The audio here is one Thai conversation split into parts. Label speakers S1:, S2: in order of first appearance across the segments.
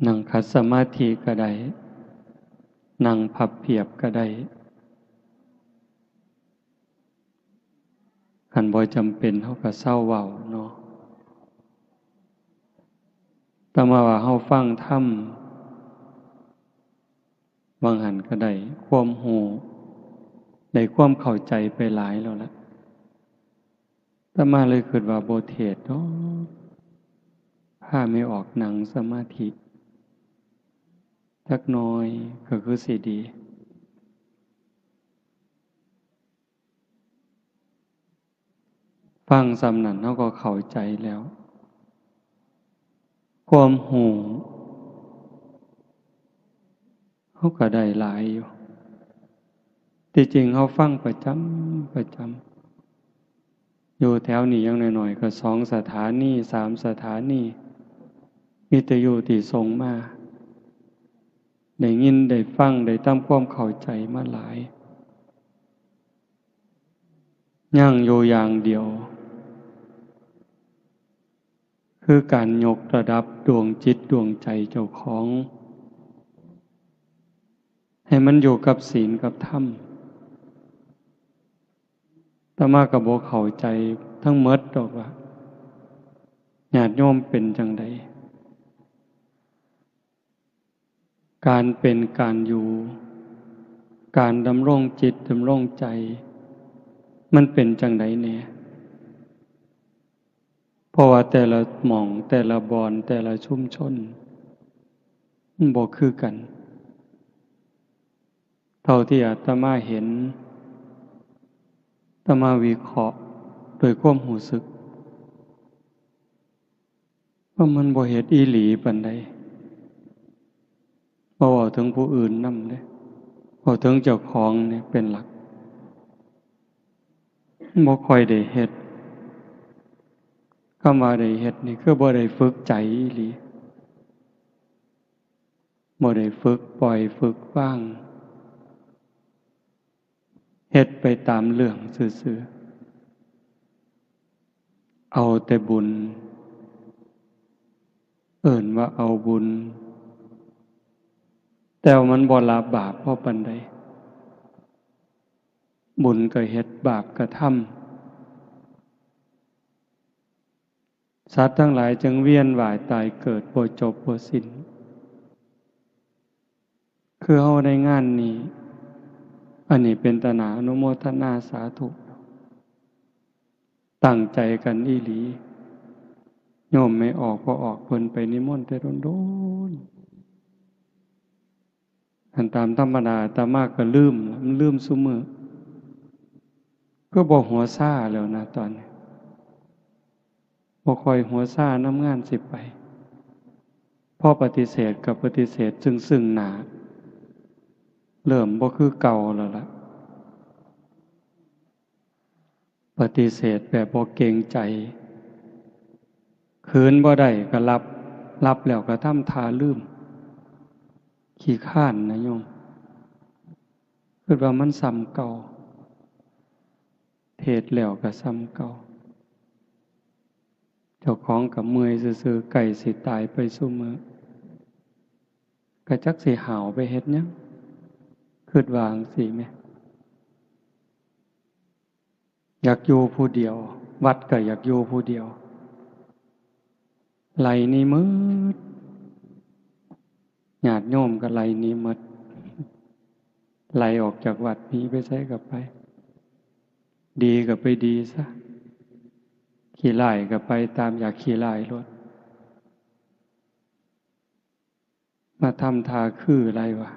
S1: นั่งขัดสมาธิก็ได้นั่งพับเพียบก็ได้คันบ่จำเป็นเฮาก็เศร้าเว้าเนาะแต่มาว่าเฮาฟังธรรมบางหันก็ได้ความรู้ได้ความเข้าใจไปหลายแล้วล่ะแต่มาเลยคิดว่าบ่เทศน์เนาะพาไม่ออกนั่งสมาธิจักหน่อยก็คือสิดีฟังสำนั้นเฮาก็เข้าใจแล้วความรู้เฮาก็ได้หลายอยู่ที่จริงเฮาฟังประจำอยู่แถวนี้อย่างน้อยๆก็2 สถานี3 สถานีมีแต่อยู่ที่ส่งมาได้ยินได้ฟังได้ทำความเข้าใจมาหลายยังอยู่อย่างเดียวคือการยกระดับดวงจิตดวงใจเจ้าของให้มันอยู่กับศีลกับธรรมแต่มาก็บ่เข้าใจทั้งหมดดอกว่าญาติโยมเป็นจังไดการเป็นการอยู่การดำรงจิตดำรงใจมันเป็นจังไดแน่เพราะว่าแต่ละหม่องแต่ละบอนแต่ละชุมชนมันบ่คือกันเท่าที่อาตมาเห็นอาตมาวิเคราะห์โดยความรู้สึกว่ามันบ่เฮ็ดอีหลีปานใดบ่เว้าถึงผู้อื่นนำเด้เว้าถึงเจ้าของเนี่ยเป็นหลักบ่ค่อยได้เฮ็ดคำว่าได้เฮ็ดนี่คือบ่ได้ฝึกใจอีหลีบ่ได้ฝึกปล่อยฝึกวางเฮ็ดไปตามเรื่องซื่อๆเอาแต่บุญเอิ้นว่าเอาบุญแต่ว่ามันบ่ละบาปพอปานใดบุญก็เฮ็ดบาปก็ทำสัตว์ทั้งหลายจึงเวียนว่ายตายเกิดบ่จบบ่สิ้นคือเฮาได้งานนี้อันนี้เป็นตนาอนุโมทนาสาธุตั้งใจกันอีหลีโยมไม่ออกก็ออกเพิ่นไปนิมนต์แต่โดนๆอันตามธรรมดาอาตมาก็ลืมมันลืมซุมื้อก็บ่หัวซ่าแล้วนะตอนนี้บ่ค่อยหัวซ่านำงานสิไปพอปฏิเสธกับปฏิเสธซึ่งหน้าเริ่มบ่คือเก่าแล้วล่ะปฏิเสธแบบบ่เกรงใจคืนบ่ได้ก็รับแล้วก็ทำท่าลืมขี้คร้านนะโยมคิดว่ามันซ้ำเก่าเทศแล้วก็ซ้ำเก่าเจ้าของก็เมื่อยซื่อๆใกล้สิตายไปซุมื้อก็จักสิหาวไปเฮ็ดหยังคิดว่าจั่งซี้แหมอยากอยู่ผู้เดียววัดก็อยากอยู่ผู้เดียวไล่หนี้หมดญาติโยมก็ไล่หนี้หมดไล่ออกจากวัดหนีไปไสก็ไปดีก็ไปดีซะขี้ร้ายก็ไปตามอยากขี้ร้ายโลดมาทำท่าคืออะไรวะ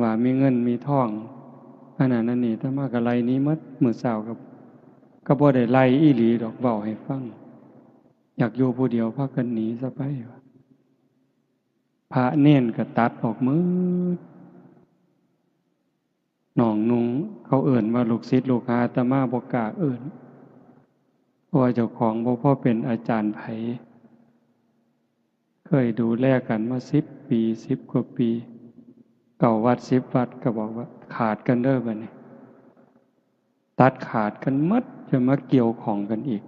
S1: ว่ามีเงินมีทองอันนั้นอันนี้ถ้ามาก็ไล่หนี้หมดมื้อเช้าก็บ่ได้ไล่อีหลีดอกเว้าให้ฟังอยากอยู่ผู้เดียวพากันหนีซะไปวะพระเณรก็ตัดออกหมดน้องนุ่งเขาเอิ้นว่าลูกศิษย์ลูกหาอาตมาบ่กล้าเอิ้นเพราะว่าเจ้าของบ่พอเป็นอาจารย์ไผเคยดูแลกันมา10 ปี10 กว่าปีเก่าวัด10 วัดก็บอกว่าขาดกันเด้อบัดนี้ตัดขาดกันหมดจะมาเกี่ยวข้องกันอีก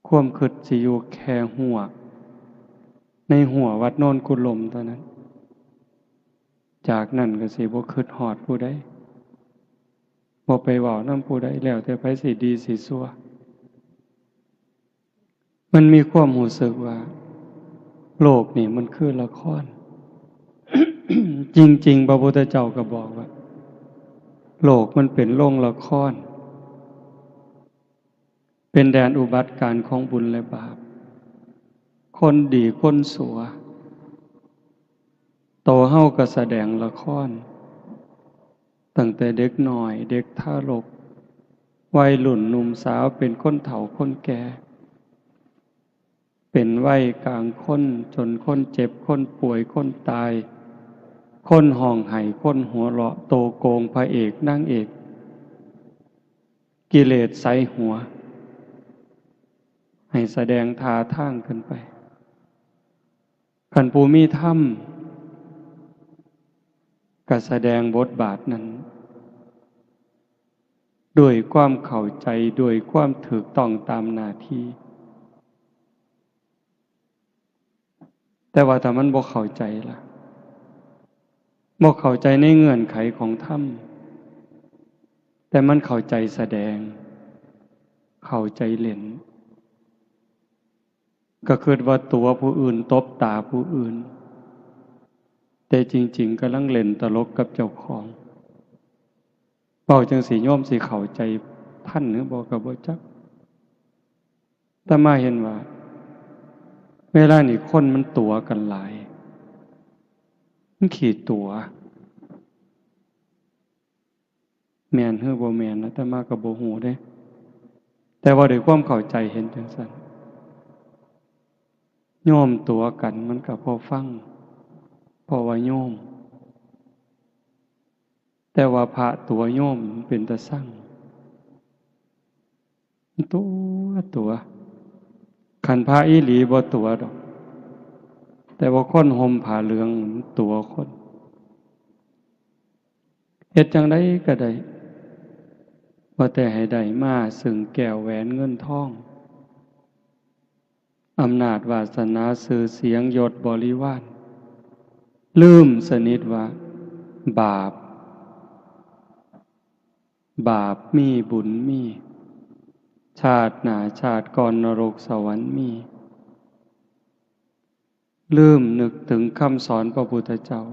S1: ความคิดสิอยู่แค่หัวในหัววัดโนนกุลมเท่านั้นจากนั้นก็สิบ่คิดฮอดผู้ใดบ่ไปเว้านำผู้ใดแล้วแต่ไผสิดีสิชั่วมันมีความรู้สึกว่าโลกนี่มันคือละคร จริงๆพระพุทธเจ้าก็บอกว่าโลกมันเป็นโรงละครเป็นแดนอุบัติการของบุญและบาปคนดีคนสัวโตเฮาก็แสดงละครตั้งแต่เด็กน้อยเด็กทารกวัยรุ่นหนุ่มสาวเป็นคนเฒ่าคนแก่เป็นวัยกลางคนจนคนเจ็บคนป่วยคนตายคนห้องไห้คนหัวเราะโตโกงพระเอกนางเอกกิเลสใส่หัวให้แสดงท่าทางขึ้นไปคันผู้มีธรรมก็แสดงบทบาทนั้นด้วยความเข้าใจด้วยความถูกต้องตามหน้าที่แต่ว่าถ้ามันบ่เข้าใจล่ะบ่เข้าใจในเงื่อนไขของธรรมแต่มันเข้าใจแสดงเข้าใจเล่นก็คิดว่าตัวผู้อื่นตบตาผู้อื่นแต่จริงๆกำลังเล่นตลกกับเจ้าของเว้าจังสิโยมสิเข้าใจท่านหรือบ่ก็บ่จักแต่มาเห็นว่าเวลานี้คนมันตัวกันหลายมันขี้ตัวแม่นหรือบ่แม่นนะแต่มาก็บ่ฮู้เด้แต่ว่าด้วยความเข้าใจเห็นจังซั่นโยมตัวกันมันก็พอฟังเพราะว่าโยมแต่ว่าพระตัวโยมเป็นตาสั่งตัวคันพระอีหลีบ่ตัวดอกแต่ว่าคนห่มผ้าเหลืองตัวคนเฮ็ดจังได๋ก็ได้ว่าแต่ให้ได้มาซึ่งแก้วแหวนเงินทองอำนาจวาสนาชื่อเสียงยศบริวารลืมสนิทว่าบาปมีบุญมีชาติหน้าชาติก่อนนรกสวรรค์มีลืมนึกถึงคำสอนพระพุทธเจ้า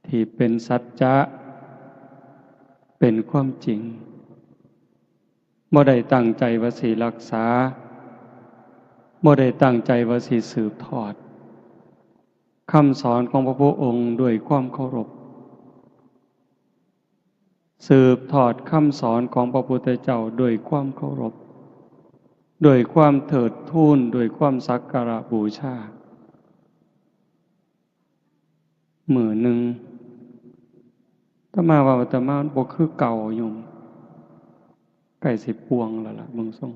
S1: ที่เป็นสัจจะเป็นความจริงบ่ได้ตั้งใจว่าสิรักษาบ่ได้ตั้งใจว่าสิสืบทอดคำสอนของพระพุทธองค์ด้วยความเคารพสืบทอดคำสอนของพระพุทธเจ้าด้วยความเคารพด้วยความเถิดทูนด้วยความสักการะบูชามื้อหนึ่งอาตมาว่าอาตมาบ่คือเก่าโยมใกล้สิปวงแล้วล่ะเบิ่งทรง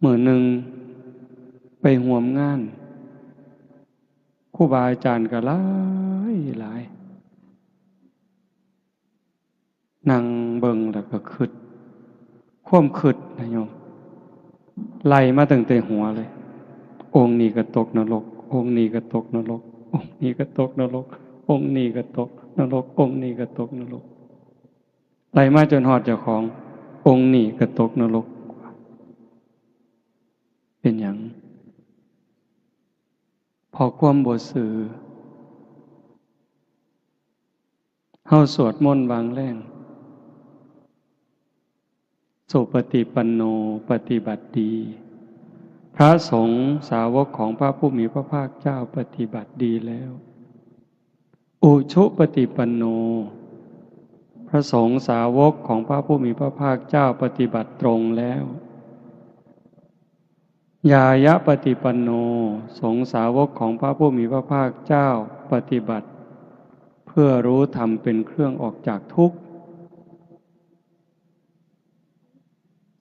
S1: มื้อหนึ่งไปร่วมงานครูบาอาจารย์ก็หลายนั่งเบิ่งแล้วก็คิดความคิดนะโยมไล่มาตั้งแต่หัวเลยองค์นี้ก็ตกนรกองค์นี้ก็ตกนรกองค์นี้ก็ตกนรกองค์นี้ก็ตกนรกองค์นี้ก็ตกนรกไล่มาจนฮอดเจ้าขององค์นี้ก็ตกนรกเป็นหยังพอความบ่ซื่อเฮาสวดมนต์วางแรงสุปฏิปันโนปฏิบัติดีพระสงฆ์สาวกของพระผู้มีพระภาคเจ้าปฏิบัติดีแล้วอุชุปฏิปันโนพระสงฆ์สาวกของพระผู้มีพระภาคเจ้าปฏิบัติตรงแล้วยายะปฏิปันโนสงฆ์สาวกของพระผู้มีพระภาคเจ้าปฏิบัติเพื่อรู้ธรรมเป็นเครื่องออกจากทุกข์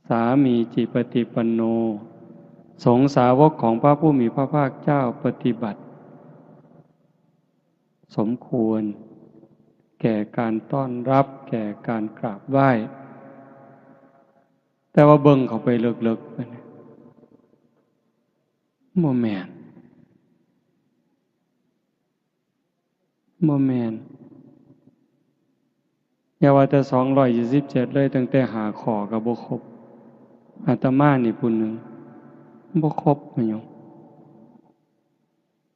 S1: สามีจิปฏิปันโนสงฆ์สาวกของพระผู้มีพระภาคเจ้าปฏิบัติสมควรแก่การต้อนรับแก่การกราบไหว้ แต่ว่าเบิ่งเข้าไปลึกๆมันบ่แม่นบ่แม่นอย่าว่าแต่227เลยตั้งแต่หาข้อก็บ่ครบอาตมานี่ผู้หนึ่งบ่ครบมันอยู่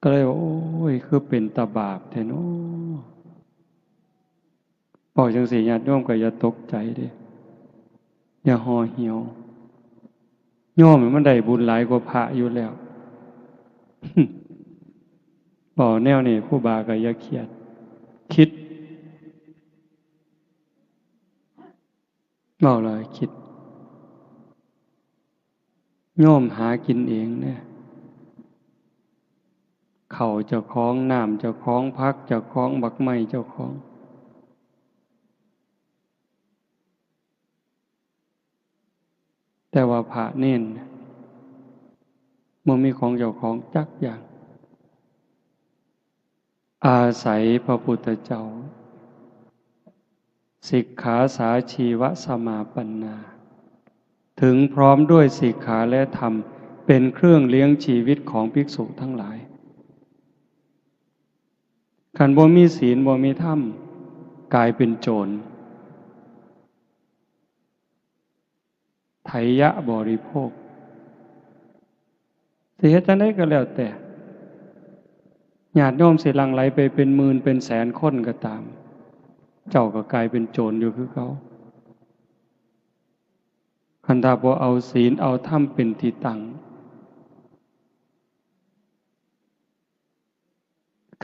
S1: ก็เลยว่าโอ้ยคือเป็นตาบาปแท้เนาะบอกจังซี่ญาติโยมก็อย่าตกใจเด้อย่าห่อเหี่ยวโยมมันได้บุญหลายกว่าพระอยู่แล้ว บอกแนวนี้ครูบาก็อย่าเครียดคิดบอกเลยคิดโยมหากินเองเนี่ยข้าวเจ้าของน้ำเจ้าของพักเจ้าของบักไม้เจ้าของแต่ว่าพระเน้นมันมีของเจ้าของจักอย่างอาศัยพระพุทธเจ้าสิกขาสาชีวสมาปันนาถึงพร้อมด้วยสิกขาและธรรมเป็นเครื่องเลี้ยงชีวิตของภิกษุทั้งหลายขันบ่มีศีลบ่มีธรรมกลายเป็นโจรไถยะบริโภคสิเฮ็ดจังได๋ก็แล้วแต่ญาติโยมสิหลั่งไหลไปเป็นหมื่นเป็นแสนคนก็ตามเจ้าก็กลายเป็นโจรอยู่คือเขาคันถ้าบ่เอาศีลเอาธรรมเป็นที่ตั้ง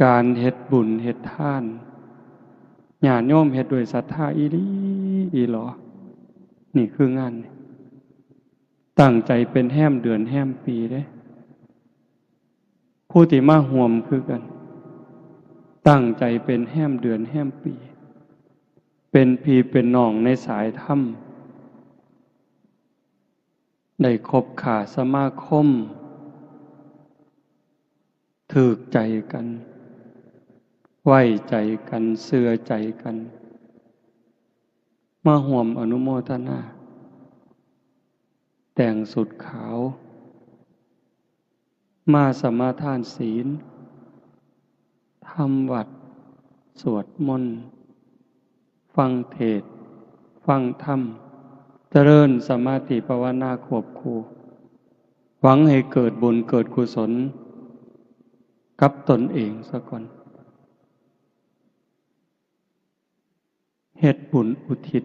S1: การเฮ็ดบุญเฮ็ดทานญาติโยมเฮ็ดด้วยศรัทธาอีหลีอีหลอนี่คืองานตั้งใจเป็นแห้มเดือนแห้มปีเด้ผู้ที่มาห่วมคือกันตั้งใจเป็นแห้มเดือนแห้มปีเป็นพี่เป็นน้องในสายธรรมได้คบขาสมาคมถูกใจกันไว้ใจกันเสื่อใจกันมาห่วมอนุโมทนาแต่งสุดขาวมาสมาทานศีลทำวัดสวดมนต์ฟังเทศน์ฟังธรรมเจริญสมาธิภาวนาควบคู่หวังให้เกิดบุญเกิดกุศลกับตนเองซะก่อนเฮ็ดบุญอุทิศ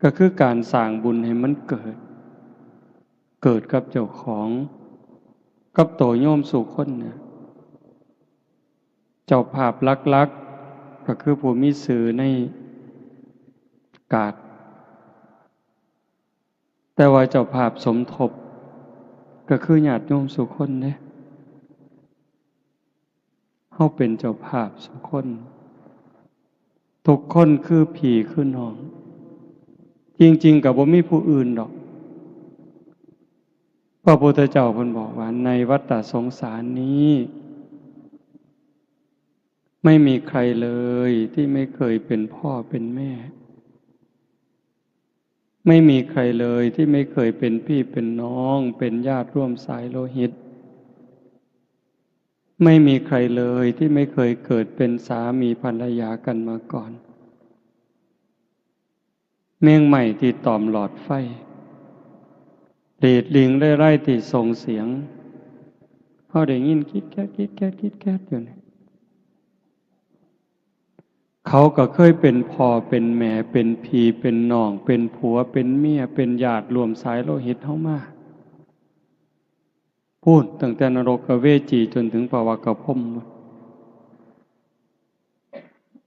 S1: ก็คือการสร้างบุญให้มันเกิดกับเจ้าของกับโตโยมสู่คนเนี่ยเจ้าภาพลักๆก็คือผู้มีสื่อในกาศแต่ว่าเจ้าภาพสมทบก็คือญาติโยมสู่คนเนี่ยเฮาเป็นเจ้าภาพสู่คนทุกคนคือพี่คือน้องจริงๆก็บ่มีผู้อื่นดอกพระพุทธเจ้าเพิ่นบอกว่าในวัฏฏะสงสารนี้ไม่มีใครเลยที่ไม่เคยเป็นพ่อเป็นแม่ไม่มีใครเลยที่ไม่เคยเป็นพี่เป็นน้องเป็นญาติร่วมสายโลหิตไม่มีใครเลยที่ไม่เคยเกิดเป็นสามีภรรยากันมาก่อนเม่งใหม่ที่ตอมหลอดไฟเดดลิงไร่ที่ส่งเสียงเขาได้ยินคิดแก๊ดอยู่เนี่ยเขาก็เคยเป็นพ่อเป็นแม่เป็นพี่เป็นน้องเป็นผัวเป็นเมียเป็นญาติรวมสายโลหิตเฮามาพูดตั้งแต่นรกเวจีจนถึงภวากพรหม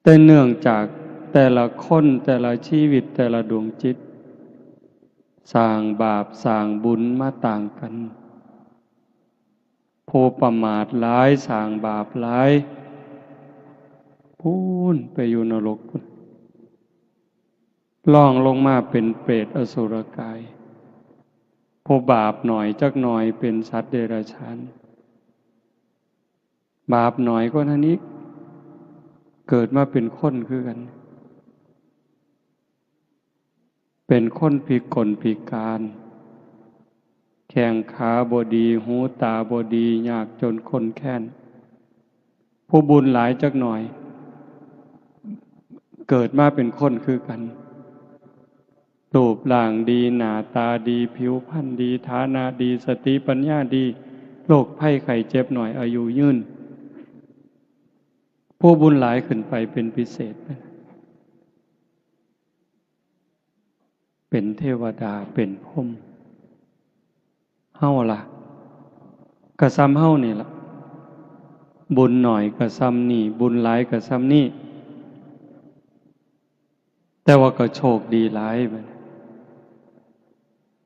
S1: แต่เนื่องจากแต่ละคนแต่ละชีวิตแต่ละดวงจิตสร้างบาปสร้างบุญมาต่างกันผู้ประมาทหลายสร้างบาปหลายพูนไปอยู่นรกล่องลงมาเป็นเปรตอสุรกายผู้บาปหน่อยจักหน่อยเป็นสัตว์เดรัจฉานบาปหน่อยก็เท่านี้เกิดมาเป็นคนคือกัน เป็นคนพิกลพิการแข้งขาบ่ดีหูตาบ่ดียากจนคนแค้นผู้บุญหลายจักหน่อยเกิดมาเป็นคนคือกันรูปร่างดีหน้าตาดีผิวพรรณดีฐานะดีสติปัญญาดีโรคภัยไข้เจ็บหน่อยอายุยืนผู้บุญหลายขึ้นไปเป็นพิเศษเป็นเทวดาเป็นพรหมเฮาล่ะกะซ้ำเฮานี่ล่ะบุญหน่อยกะซ้ำนี่บุญหลายกะซ้ำนี่แต่ว่าก็โชคดีหลายบัด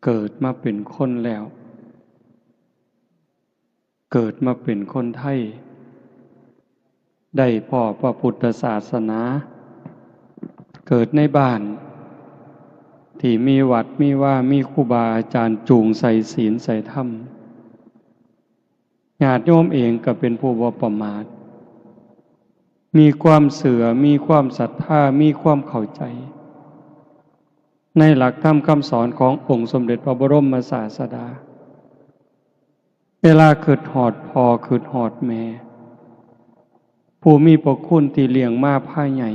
S1: เกิดมาเป็นคนแล้วเกิดมาเป็นคนไทยได้พ่อพระพุทธศาสนาเกิดในบ้านที่มีวัดมีว่ามีครูบาอาจารย์จูงใส่ศีลใส่ธรรมญาติโยมเองก็เป็นผู้บ่ประมาทมีความเสื่อมีความศรัทธามีความเข้าใจในหลักธรรมคำสอนขององค์สมเด็จพระบรมศาสดาเวลาคิดฮอดพ่อคิดฮอดแม่ผู้มีพระคุณที่เลี้ยงมาพาใหญ่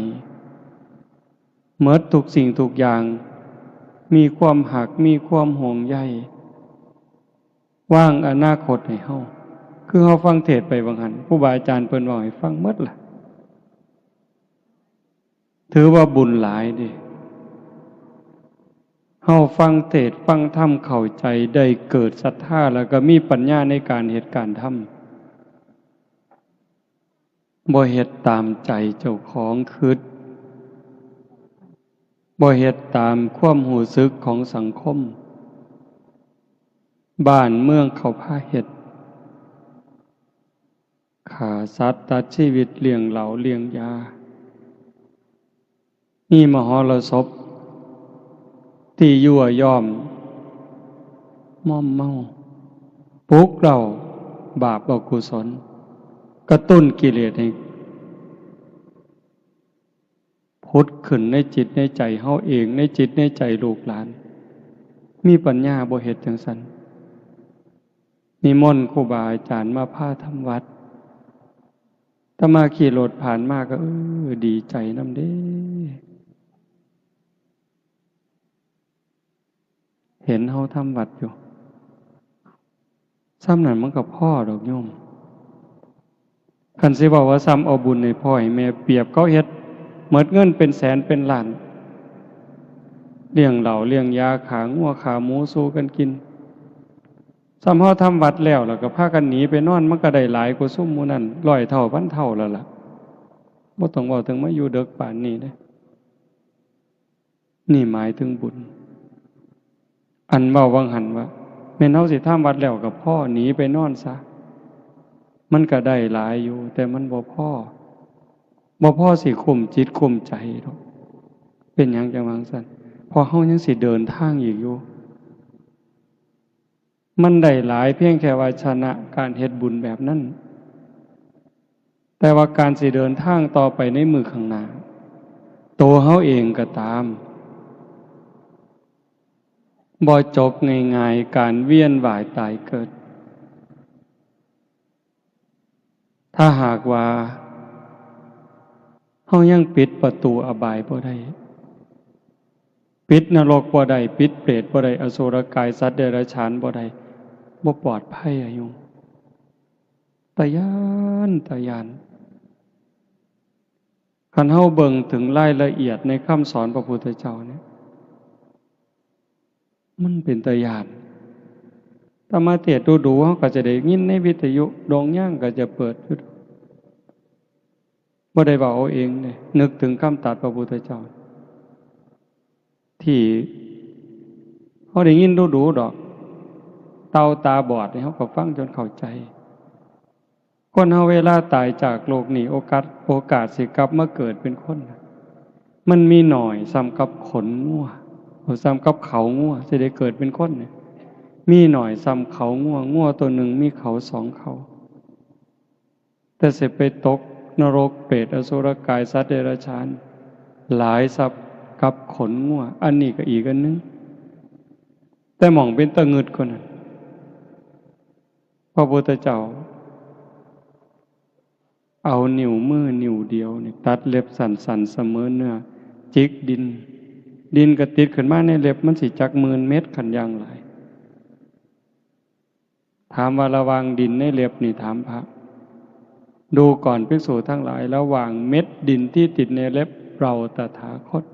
S1: เมิดทุกสิ่งทุกอย่างมีความหักมีความห่วงใยวางอนาคตให้เฮาคือเฮาฟังเทศน์ไปบางหันครูบาอาจารย์เพิ่นเว้าให้ฟังหมดล่ะถือว่าบุญหลายเด้เฮาฟังเทศน์ฟังธรรมเข้าใจได้เกิดศรัทธาแล้วก็มีปัญญาในการเฮ็ดการทำบ่เฮ็ดตามใจเจ้าของคิดบ่เฮ็ดตามความรู้สึกของสังคมบ้านเมืองเขาพาเฮ็ดฆ่าสัตว์ตัดชีวิตเลี้ยงเหล้าเลี้ยงยานี่มหรสพที่ยั่วย้อมม่อมเมาปลุกเราบาปอกุศลกระตุ้นกิเลสให้พุทธขึ้นในจิตในใจเฮาเองในจิตในใจลูกหลานมีปัญญาบ่เฮ็ดจังซั่นนิมนต์ครูบาอาจารย์มาพาทำวัดถ้ามาขี่รถผ่านมาก็ดีใจนำเด้เห็นเฮาทำวัดอยู่ซ้ำนั้นมันก็พ่อดอกโยมคันสิบอกว่าซ้ำเอาบุญให้พ่อให้แม่เปรียบเขาเฮ็ดหมดเงินเป็นแสนเป็นล้านเลี้ยงเหล้าเลี้ยงยาขางัวขาหมูสู้กันกินซ้ำเฮาทำวัดแล้วก็พากันหนีไปนอนมันก็ได้หลายกว่าซุ่มหมู่นั้น100 เท่าพันเท่าแล้วล่ะบ่ต้องเว้าถึงมาอยู่เด็กป่านนี้เด้นี่หมายถึงบุญอันเว้าวังหันว่าแม่นเฮาสิทำวัดแล้วก็พ่อหนีไปนอนซะมันก็ได้หลายอยู่แต่มันบ่พอสิคุมจิตคุมใจดอกเป็นหยังจังว่าซั่นพอเฮายังสิเดินทางอีกอยู่มันได้หลายเพียงแค่ว่าชนะการเฮ็ดบุญแบบนั้นแต่ว่าการสิเดินทางต่อไปในมือข้างหน้าตัวเฮาเองก็ตามบ่จบง่ายๆการเวียนว่ายตายเกิดถ้าหากว่าเฮายังปิดประตูอบายบ่ได้ปิดนรกบ่ได้ปิดเปรตบ่ได้อสุรกายสัตว์เดรัจฉานบ่ได้บ่ปลอดภัยอะโยมตะยานคันเฮาเบิ่งถึงรายละเอียดในคำสอนพระพุทธเจ้าเนี่ยมันเป็นตะยานถ้ามาเทศน์ดูๆเฮาก็จะได้ยินในวิทยุดงย่างก็จะเปิดอยู่บ่ได้เว้าเอาเองเด้นึกถึงคำตรัสพระพุทธเจ้าที่เฮาได้ยินดูๆดอกเต่าตาบอดนี่เฮาก็ฟังจนเข้าใจคนเฮาเวลาตายจากโลกนี้โอกาสสิกลับมาเกิดเป็นคนมันมีหน่อยซ้ำกับขนงัวซ้ำกับเขางัวสิได้เกิดเป็นคนเนี่ยมีหน่อยซ้ำเขางัวตัวหนึ่งมีเขา2เขาแต่สิไปตกนรกเปรตอสุรกายสัตว์เดรัจฉานหลายสับก กับขนงัวอันนี้ก็อีกอันนึงแต่หม่องเป็นตะงึดกว่านั้นพระพุทธเจ้าเอานิ้วมือนิ้วเดียวนี่ตัดเล็บสั่นๆเสมอเนื้อจิกดินก็ติดขึ้นมาในเล็บมันสิจักหมื่นเม็ดขันอย่างหลายถามว่าระวังดินในเล็บนี่ถามพระดูก่อนภิกษุทั้งหลายระหว่างเม็ดดินที่ติดในเล็บเราตถาคต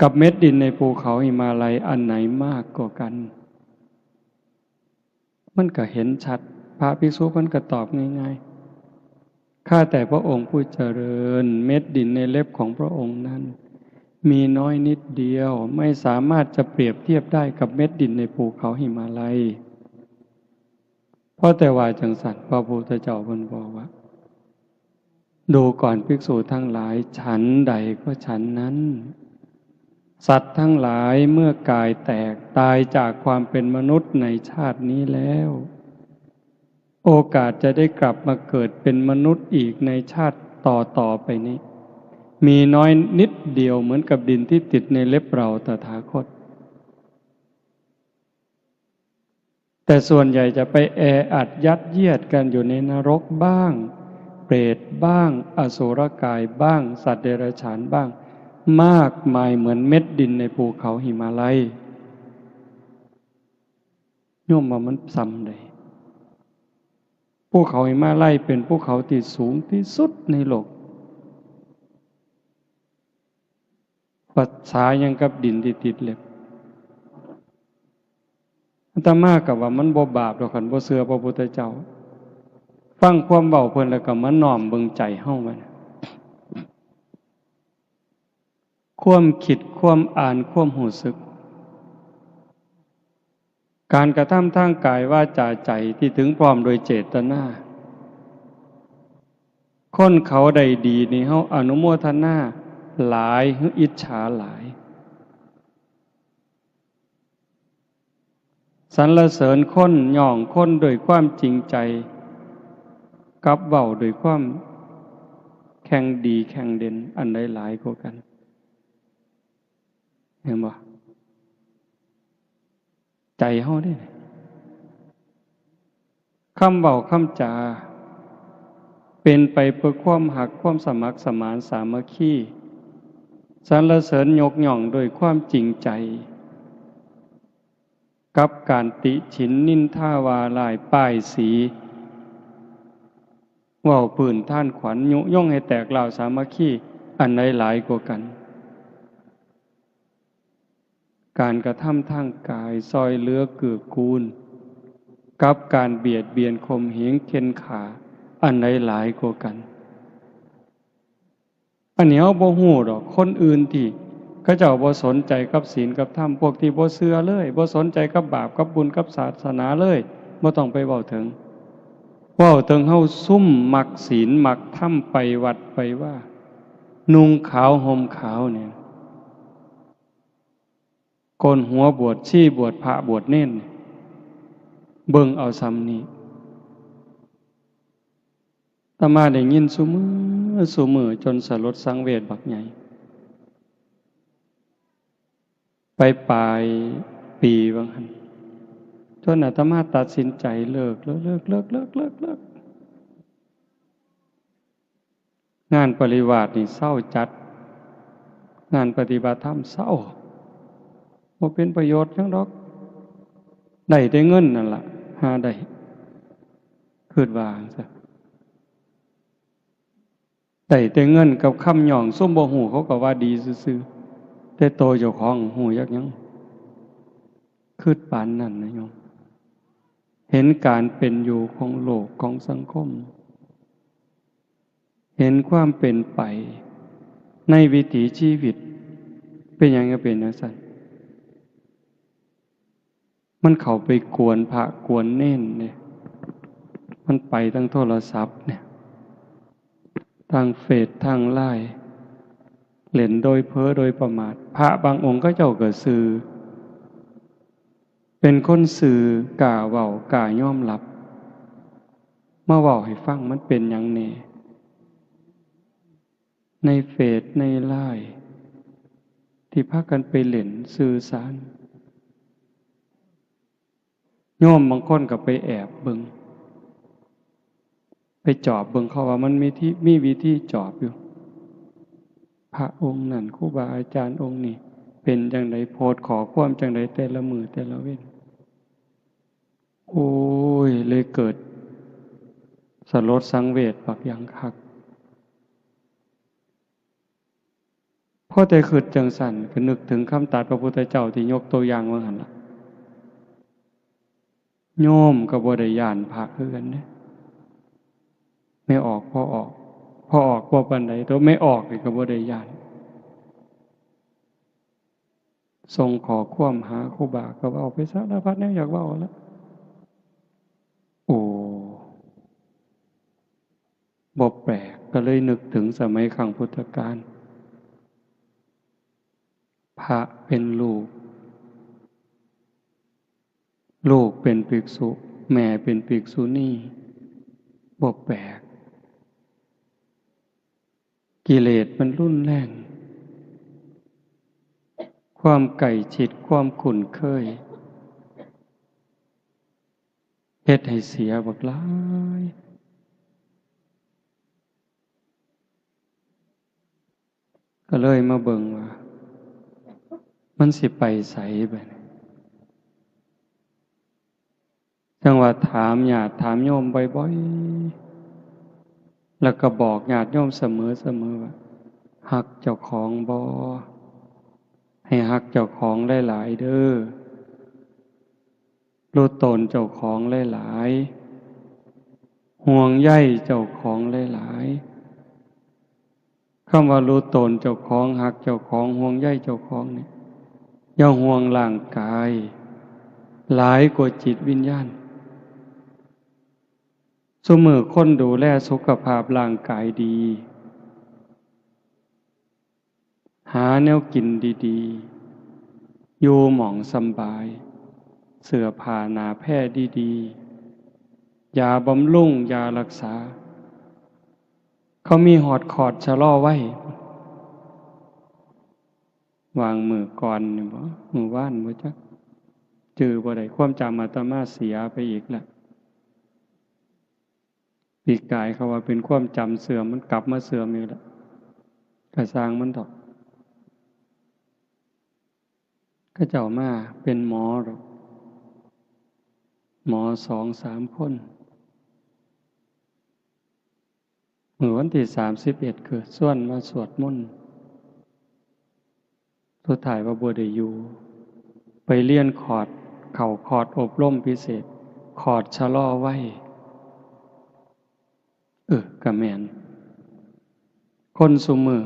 S1: กับเม็ดดินในภูเขาหิมาลัยอันไหนมากกว่ากันมันก็เห็นชัดพระภิกษุมันก็ตอบง่ายๆข้าแต่พระองค์ผู้เจริญเม็ดดินในเล็บของพระองค์นั้นมีน้อยนิดเดียวไม่สามารถจะเปรียบเทียบได้กับเม็ดดินในภูเขาหิมาลัยเพราะแต่ว่าจังสัตว์พระพุทธเจ้าเพิ่นบอกว่าดูก่อนภิกษุทั้งหลายฉันใดก็ฉันนั้นสัตว์ทั้งหลายเมื่อกายแตกตายจากความเป็นมนุษย์ในชาตินี้แล้วโอกาสจะได้กลับมาเกิดเป็นมนุษย์อีกในชาติต่อไปนี้มีน้อยนิดเดียวเหมือนกับดินที่ติดในเล็บเราตถาคตแต่ส่วนใหญ่จะไปแออัดยัดเยียดกันอยู่ในนรกบ้างเปรตบ้างอสุรกายบ้างสัตว์เดรัจฉานบ้างมากมายเหมือนเม็ดดินในภูเขาหิมาลัยโยมว่ามันซ้ำใดภูเขาหิมาลัยเป็นภูเขาที่สูงที่สุดในโลกปัจฉายังกับดินที่ติดเล็บอาตมากับว่ามันบ่บาปดอกคันบ่เชื่อพระพุทธเจ้าฟังความเว้าเพิ่นแล้วก็มาน้อมเบิ่งใจเฮามันความคิดความอ่านความรู้สึกการกระทำทางกายวาจาใจที่ถึงพร้อมโดยเจตนาคนเขาใดดีนี่เฮาอนุโมทนาหลายหรืออิจฉาหลายสรรเสริญคนย่องคนโดยความจริงใจกับเว้าโดยความแข่งดีแข่งเด่นอันใดหลายกว่ากันเห็นบ่ใจเฮาเด้คำเว้าคำจาเป็นไปเพื่อความหักความสมัครสมานสามัคคีสรรเสริญยกย่องโดยความจริงใจกับการติฉินนินทาวาลายป้ายสีเว้าปืนท่านขวัญยุย่งให้แตกเหล่าสามัคคีอันใดหลายกว่ากันการกระทำทางกายซอยเหลือเกื้อกูลกับการเบียดเบียนข่มเหงเข็นขาอันใดหลายกว่ากันอันนี้เฮาบ่ฮู้ดอกคนอื่นที่เขาเจ้าบ่สนใจกับศีลกับธรรมพวกที่บ่เชื่อเลยบ่สนใจกับบาปกับบุญกับศาสนาเลยบ่ต้องไปเว้าถึงเฮาซุ่มมักศีลมักธรรมไปวัดไปว่านุ่งขาวห่มขาวเนี่ยโกนหัวบวชชีบวชพระบวชเน้นเบิ่งเอาซ้ำนี้อาตมาได้ยินซุมื้อจนสลดสังเวชบักใหญ่ไปปลายปีว่างั้นจนอาตมาตัดสินใจเลิกงานปริวาสนี่เศร้าจัดงานปฏิบัติธรรมเศร้าบ่เป็นประโยชน์จังดอกได้แต่เงินนั่นล่ะหาได้คิดว่าจังซั่นได้แต่เงินกับคำหย่องส้มบ่ฮู้เขาก็ว่าดีซื่อๆแต่โตเจ้าของฮู้ยักหยังคิดปานนั้นนะโยมเห็นการเป็นอยู่ของโลกของสังคมเห็นความเป็นไปในวิถีชีวิตเป็นหยังก็เป็นจังซั่นมันเข้าไปกวนพระกวนเน้นเนี่ยมันไปทั้งโทรศัพท์เนี่ยทางเฟซทางไลน์เล่นโดยเพ้อโดยประมาทพระบางองค์ก็เจ้าก็สื่อเป็นคนสื่อกล้าเว้ากล้ายอมรับมาเว้าให้ฟังมันเป็นหยังแน่ในเฟซในไลน์ ที่พากันไปเล่นสื่อสารโยมบางคนก็ไปแอบเบิ่งไปจอบเบิ่งเขาว่ามันมีวิธีจอบอยู่พระองค์นั่นครูบาอาจารย์องค์นี้เป็นจังไดโพสต์ขอความจังไดแต่ละมือแต่ละเว้นโอ้ยเลยเกิดสลดสังเวชบักอย่างคักพอแต่คิดจังสั่นก็นึกถึงคำตรัสพระพุทธเจ้าที่ยกตัวอย่างว่าหั่นล่ะโยมก็บ่ได้ย้านพระคือกันเด้ไม่ออกพอออกบ่ปานใดตัวไม่ออกนี่ก็บ่ได้ย้านส่งขอความหาครูบาก็เว้าไปสารพัดแนวอยากเว้าแล้วโอ้บ่แปลกก็เลยนึกถึงสมัยครั้งพุทธกาลพระเป็นลูกเป็นภิกษุแม่เป็นภิกษุณีบ่แปลกกิเลสมันรุนแรงความไก่ฉิดความขุ่นเคยเฮ็ดให้เสียบักหลายก็เลยมาเบิ่งว่ามันสิไปไสบัดนี้จังว่าถามญาติถามโยมบ่อยๆแล้วก็บอกญาติโยมเสมอว่าฮักเจ้าของบ่ให้ฮักเจ้าของหลายๆเด้อรู้ตนเจ้าของหลายๆห่วงใยเจ้าของหลายๆคำว่ารู้ตนเจ้าของฮักเจ้าของห่วงใยเจ้าของนี่อย่าห่วงร่างกายหลายกว่าจิตวิญญาณซุมื้อคนดูแลสุขภาพร่างกายดีหาแนวกินดีๆอยู่หม่องสำบายเสื้อผ้าหนาแพร่ดีๆยาบำรุงยารักษาเขามีหอดคอร์ดชะลอไว้วางมือก่อนนี่บ่มือว่านบ่จักจื้อบ่ได้ความจำอาตมาเสียไปอีกแล้วปีกายเขาว่าเป็นความจำเสื่อมมันกลับมาเสื่อมอีกแล้วก็สร้างมันดอกก็เจ้ามาเป็นหมอหรอกหมอ2-3 คนเมื่อวันที่31คือส่วนมาสวดมนต์สุดท้ายว่าบ่ได้อยู่ไปเรียนคอร์สเข้าคอร์สอบรมพิเศษคอร์สชะลอไว้ก็แม่นคนซุมื้อ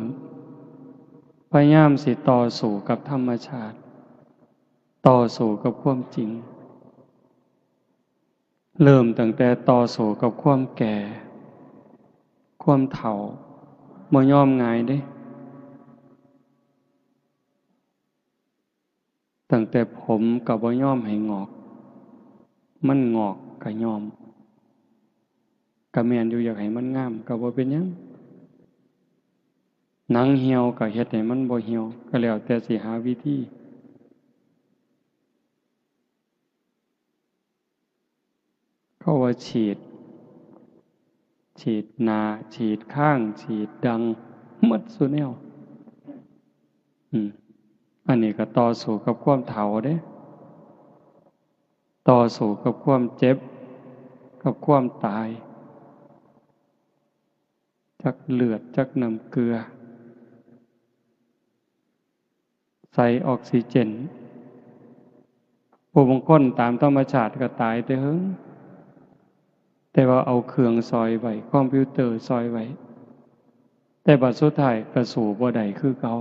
S1: พยายามสิต่อสู้กับธรรมชาติต่อสู้กับความจริงเริ่มตั้งแต่ต่อสู้กับความแก่ความเฒ่าบ่ยอมง่ายเด้ตั้งแต่ผมก็บ่ยอมให้งอกมันงอกก็ยอมก็แม่นอยู่อยากให้มันงามก็บ่เป็นหยังหนังเหี่ยวก็เฮ็ดให้มันบ่เหี่ยวก็แล้วแต่สิหาวิธีเขาว่าฉีดหน้าฉีดข้างฉีดดังหมดซุแนวอันนี้ก็ต่อสู้กับความเฒ่าเด้ต่อสู้กับความเจ็บกับความตายจักเลือดจักน้ำเกลือใส่ออกซิเจนผู้บางคนตามธรรมชาติก็ตายแต่เฮิงแต่ว่าเอาเครื่องซอยไว้คอมพิวเตอร์ซอยไว้แต่บัดสุดท้ายก็สู่บ่ได้คือเก่า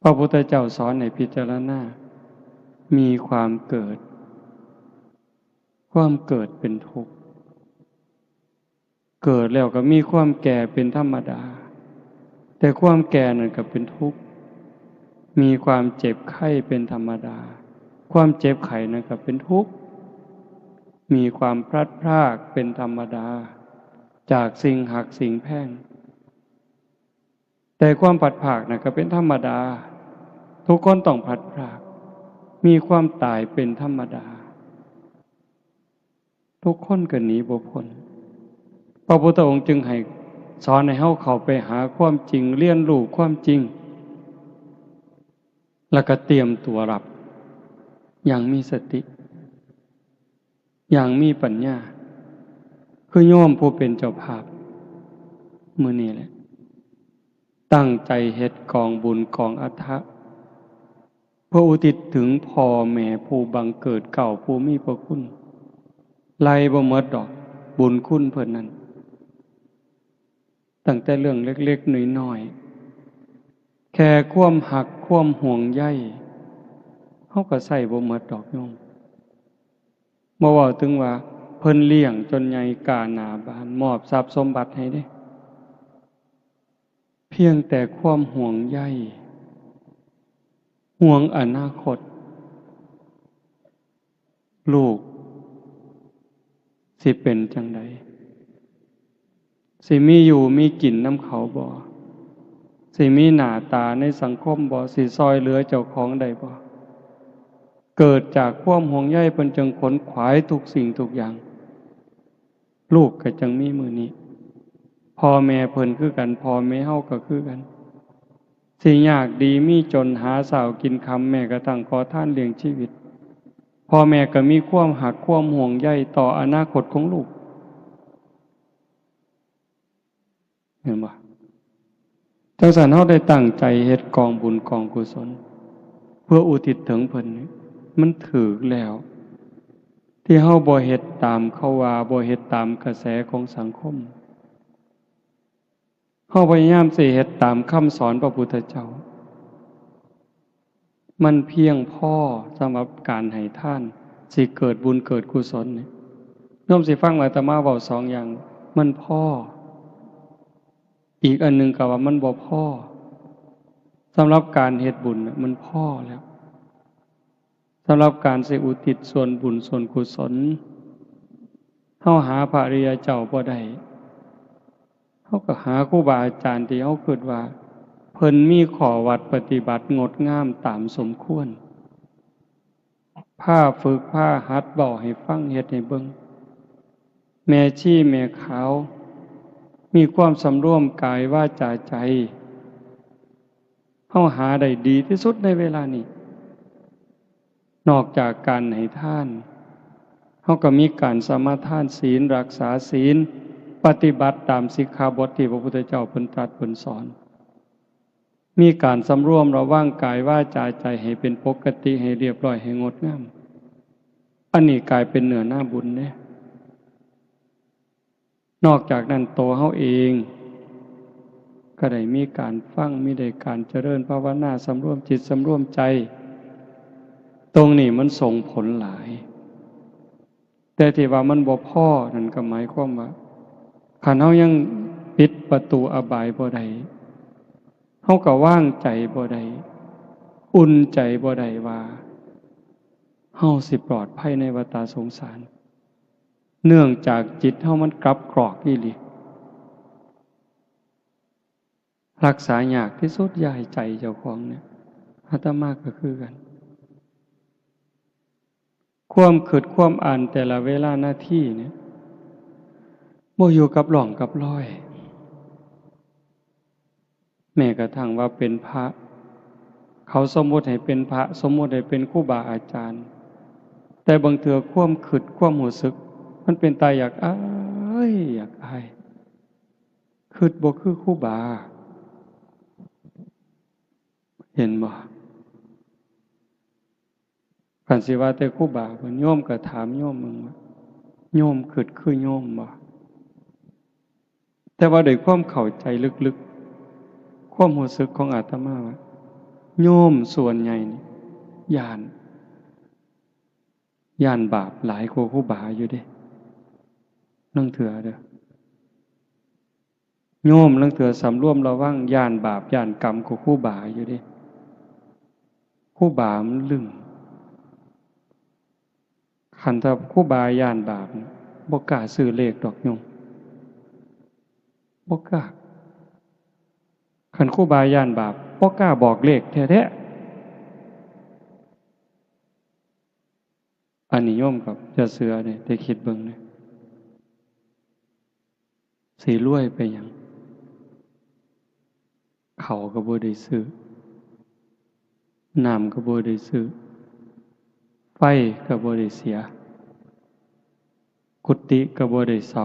S1: พระพุทธเจ้าสอนให้พิจารณามีความเกิดเป็นทุกข์เกิดแล้วก็มีความแก่เป็นธรรมดาแต่ความแก่นั่นก็เป็นทุกข์มีความเจ็บไข้เป็นธรรมดาความเจ็บไข้นั่นก็เป็นทุกข์มีความพลัดพรากเป็นธรรมดาจากสิ่งหักสิ่งแพง แต่ความผลัดพรากน่ะก็เป็นธรรมดาทุกคนต้องผลัดพรากมีความตายเป็นธรรมดาทุกคนก็หนีบ่พ้นพระพุทธองค์จึงให้สอนให้เฮาเข้าไปหาความจริงเรียนรู้ความจริงแล้วก็เตรียมตัวรับอย่างมีสติอย่างมีปัญญาคือโยมผู้เป็นเจ้าภาพมื้อนี้แหละตั้งใจเฮ็ดกองบุญกองอัฐะเพื่ออุทิศถึงพ่อแม่ผู้บังเกิดเก่าผู้มีพระคุณไล่บ่หมดดอกบุญคุณเพิ่นนั้นตั้งแต่เรื่องเล็กๆน้อยๆแค่ความหักความห่วงใยเฮาก็ใช้บ่หมดดอกโยมบ่เว้าถึงว่าเพิ่นเลี้ยงจนใหญ่กาหน้าบ้านมอบทรัพย์สมบัติให้เด้เพียงแต่ความห่วงใยห่วงอนาคตลูกสิเป็นจังใดสิมีอยู่มีกินน้ำเขาบ่สิมีหน้าตาในสังคมบ่สิซอยเหลือเจ้าของได้บ่เกิดจากความห่วงใยเพิ่นจึงขนขวายทุกสิ่งทุกอย่างลูกก็จังมีมื้อนี้พ่อแม่เพิ่นคือกันพ่อแม่เฮาก็คือกันสิยากดีมีจนหาเช้ากินค่ำแม่ก็ตั้งขอทานเลี้ยงชีวิตพ่อแม่ก็มีความหักความห่วงใยต่ออนาคตของลูกเห็นบ่จังซั่นเฮาได้ตั้งใจเฮ็ดกองบุญกองกุศลเพื่ออุทิศถึงเพิ่นมันถูกแล้วที่เฮาบ่เฮ็ดตามเขาว่าบ่เฮ็ดตามกระแสของสังคมเฮาพยายามสิเฮ็ดตามคำสอนพระพุทธเจ้ามันเพียงพอสำหรับการให้ทานสิเกิดบุญเกิดกุศลนี่โยมสิฟังอาตมาเว้าสองอย่างมันพออีกอันหนึ่งก็ว่ามันบ่พอสำหรับการเฮ็ดบุญมันพอแล้วสำหรับการสิอุทิศส่วนบุญส่วนกุศลเฮาหาพระอริยเจ้าบ่ได้เฮาก็หาครูบาอาจารย์ที่เฮาคิดว่าเพิ่นมีข้อวัดปฏิบัติงดงามตามสมควรพาฝึกพาหัดเว้าให้ฟังเฮ็ดให้เบิ่งแม่ชีแม่ขาวมีความสำรวมกายวาจาใจเฮาหาได้ดีที่สุดในเวลานี้นอกจากการให้ทานเฮาก็มีการสมาทานศีลรักษาศีลปฏิบัติตามสิกขาบทที่พระพุทธเจ้าเพิ่นตรัสเพิ่นสอนมีการสำรวมระวังกายวาจาใจให้เป็นปกติให้เรียบร้อยให้งดงามอันนี้กลายเป็นเนื้อหน้าบุญเด้นอกจากนั้นตัวเฮาเองก็ได้มีการฟังมีได้การเจริญภาวนาสำรวมจิตสำรวมใจตรงนี้มันส่งผลหลายแต่ที่ว่ามันบ่พอนั่นก็หมายความว่าคันเฮายังปิดประตูอบายบ่ได้เฮาก็ว่างใจบ่ได้อุ่นใจบ่ได้ว่าเฮาสิปลอดภัยในวัฏสงสารเนื่องจากจิตเฮามันกลับกรอกอีหลีรักษายากที่สุดอย่าให้ใจเจ้าของเนี่ยอาตมาก็คือกันความคิดความอ่านแต่ละเวลาหน้าที่เนี่ยบ่อยู่กับหล่องกับร้อยแม้กระทั่งว่าเป็นพระเขาสมมุติให้เป็นพระสมมุติให้เป็นครูบาอาจารย์แต่บางเทื่อความคิดความรู้สึกมันเป็นตาอยากอายอยากอายคิดบ่คือครูบาเห็นบ่คันสิว่าแต่ครูบาเพิ่นโยมก็ถามโยมมึงว่าโยมคิดคือโยมบ่แต่ว่าด้วยความเข้าใจลึกๆความรู้สึกของอาตมาว่าโยมส่วนใหญ่นี่ย่านบาปหลายกว่าครูบาอยู่เด้ลังเถื่อเด้อโยมลังเถื่อสำรวมระวังย่านบาปย่านกรรมกว่าครูบาอยู่เด้ครูบามันลึงคันถ้าครูบาย่านบาปบ่กล้าซื้อเลขดอกโยมบ่กล้าคั คันครูบาย่านบาปบ่กล้าบอกเลขแท้ๆอันนี้โยมกับจะเสือเนี่ยได้คิดเบิ่งเนี่ยสิรวยไปหยังเขาก็บ่ได้ซื้อน้ำก็บ่ได้ซื้อไฟก็บ่ได้เสียกุฏิก็บ่ได้เซา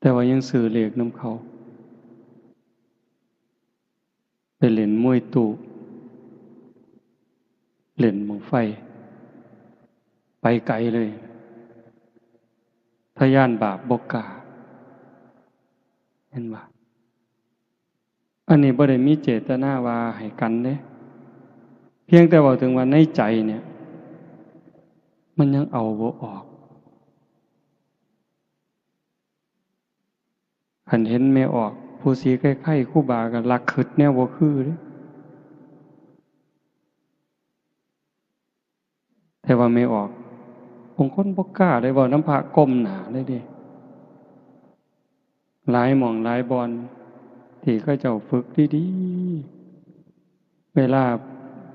S1: แต่ว่ายังซื้อเลขนำเขาไปเล่นมวยตู้เล่นบั้งไฟไปไกลเลยถ้าย่านบาปบ่กล้าเห็นบ่อันนี้บ่ได้มีเจตนาว่าให้กันเด้เพียงแต่ว่าถึงว่าในใจเนี่ยมันยังเอาบ่ออกคันเห็นไม่ออกผู้สีใกล้ๆครูบาก็ลักขึ้นแนวบ่คือเด้แต่ว่าไม่ออกบางคนบ่กล้าได้เว้าน้ำพระก้มหน้าเลยเด้หลายหม่องหลายบอนที่เขาเจ้าฝึกดีๆเวลา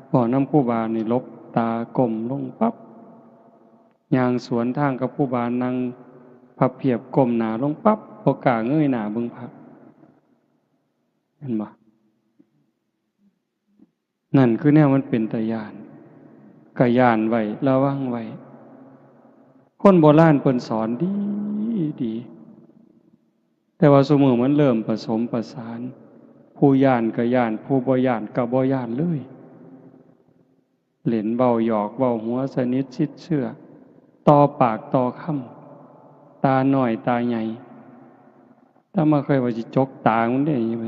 S1: เว้าน้ำครูบานี่หลบตาก้มลงปั๊บย่างสวนทางกับครูบานั่งพับเพียบก้มหน้าลงปั๊บบ่กล้าเงยหน้าเบิ่งพระเห็นบ่นั่นคือแนวมันเป็นตาย้านก็ย้านไว้ระวังไว้คนโบราณเพิ่นสอนดีแต่ว่าซุมื้อมันเริ่มผสมประสานผู้ย้านก็ย้านผู้บ่ย้านก็บ่ย้านเลยเล่นเว้าหยอกเว้าหัวสนิทชิดเชื่อต่อปากต่อคำตาน้อยตาใหญ่ถ้ามาเคยว่าสิจกตามันได้ยังไง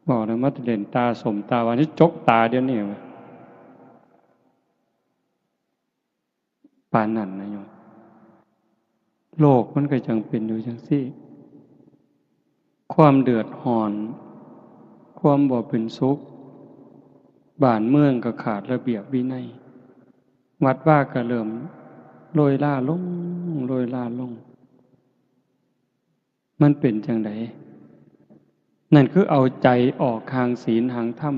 S1: บอกเลยมาเล่นตาสมตาวันนี้จกตาเดี๋ยวนี้ปานนั้นนะโยมโลกมันก็จังเป็นอยู่จังซี่ความเดือดร้อนความบ่เป็นสุขบ้านเมืองก็ขาดระเบียบวินัยวัดว่าก็เริ่มโรยล่าลงโรยล่าลงมันเป็นจังไดนั่นคือเอาใจออกทางศีลทางธรรม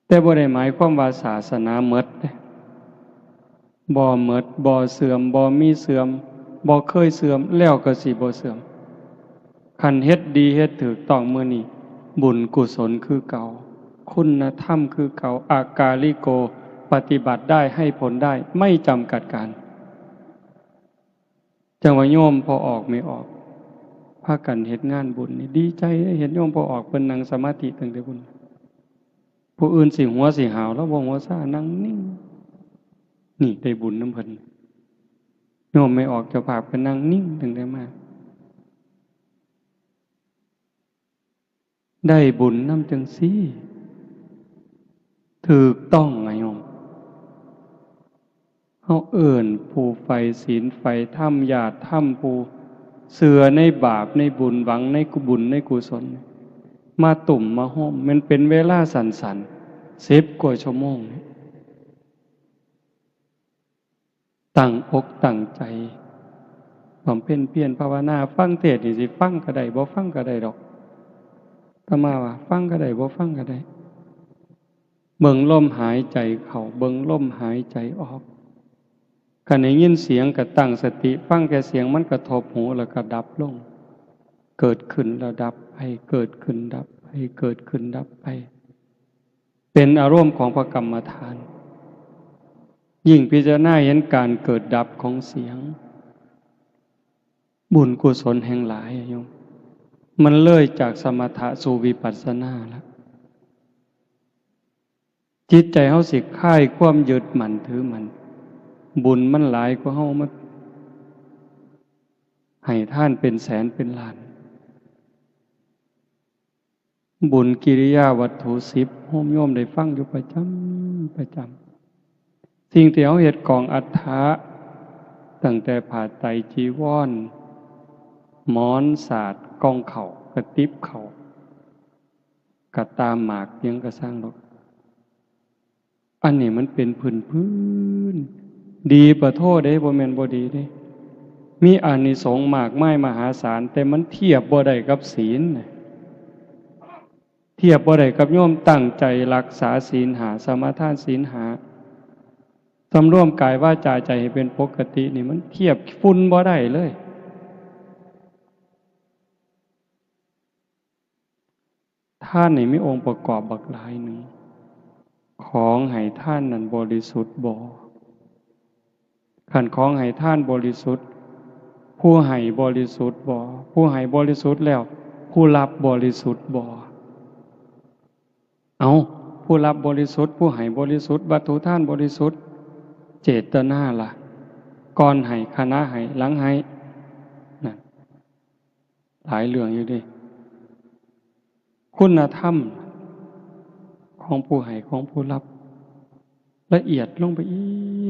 S1: แต่บ่ได้หมายความว่าศาสนาหมดบ่หมดบ่เสื่อมบ่มีเสื่อมบ่เคยเสื่อมแล้วก็สิบ่เสื่อมคันเฮ็ดดีเฮ็ดถูกต้องมื้อนี้บุญกุศลคือเก่าคุณธรรมคือเก่าอากาลิโกปฏิบัติได้ให้ผลได้ไม่จำกัดการจังว่าโยมพอออกไม่ออกพากันเฮ็ดงานบุญนี่ดีใจเห็นโยมพอออกเพิ่นนั่งสมาธิตั้งแต่บุญผู้อื่นสิหัวสิหาวแล้วบ่หัวซ่านั่งนิ่งนี่ได้บุญนำเพิ่นโยมไม่ออกเจ้าภาพก็นั่งนิ่งตั้งแต่มาได้บุญนำจังซี่ถูกต้องไงโยมเฮาเอิ้นผู้ใฝ่ศีลใฝ่ธรรมญาติธรรมผู้เชื่อในบาปในบุญหวังในบุญในกุศลมาตุ่มมาห้อมมันเป็นเวลาสั้นๆ10กว่าชั่วโมงตั้งอกตั้งใจบำเพ็ญเพียรภาวนาฟังเทศน์นี่สิฟังก็ได้บ่ฟังก็ได้ดอกอาตมาว่าฟังก็ได้บ่ฟังก็ได้เบิ่งลมหายใจเข้าเบิ่งลมหายใจออกคันได้ยินเสียงก็ตั้งสติฟังแค่เสียงมันกระทบหูแล้วก็ดับลงเกิดขึ้นแล้วดับไปเกิดขึ้นดับไปเกิดขึ้นดับไปเป็นอารมณ์ของพระกรรมฐานยิ่งพิจารณาเห็นการเกิดดับของเสียงบุญกุศลแห่งหลายโยมมันเลยจากสมถะสู่วิปัสสนาแล้วจิตใจเฮาสิคลายความยึดมั่นถือมันบุญมันหลายกว่าเฮามาให้ท่านเป็นแสนเป็นล้านบุญกิริยาวัตถุ10โยมได้ฟังอยู่ประจำสิ่งที่เฮาเฮ็ดกองอัฏฐะตั้งแต่ผ้าไตรจีวรหมอนสาดกองเข่ากระติบเข่ากระตามหมากยังกระสร้างดอกอันนี้มันเป็นพื้นดีประโทษเด้บ่แม่นบ่ดีเด้ มีอานิสงส์มากมายมหาศาลแต่มันเทียบบ่ได้กับศีลเทียบบ่ได้กับโยมตั้งใจรักษาศีลหาสมาทานศีลหาสำรวมกายวาจาใจให้เป็นปกตินี่มันเทียบฝุ่นบ่ได้เลยท่านนี่มีองค์ประกอบบักหลายหนึ่งของให้ท่านนั้นบริสุทธิ์บ่ขันของให้ท่านบริสุทธิ์ผู้ให้บริสุทธิ์บ่ผู้ให้บริสุทธิ์แล้วผู้รับบริสุทธิ์บ่เอาผู้รับบริสุทธิ์ผู้ให้บริสุทธิ์วัตถุท่านบริสุทธิ์เจตนาล่ะก่อนให้คณะให้หลังให้นั่นหลายเรื่องอยู่ดิคุณธรรมของผู้ให้ของผู้รับละเอียดลงไปอี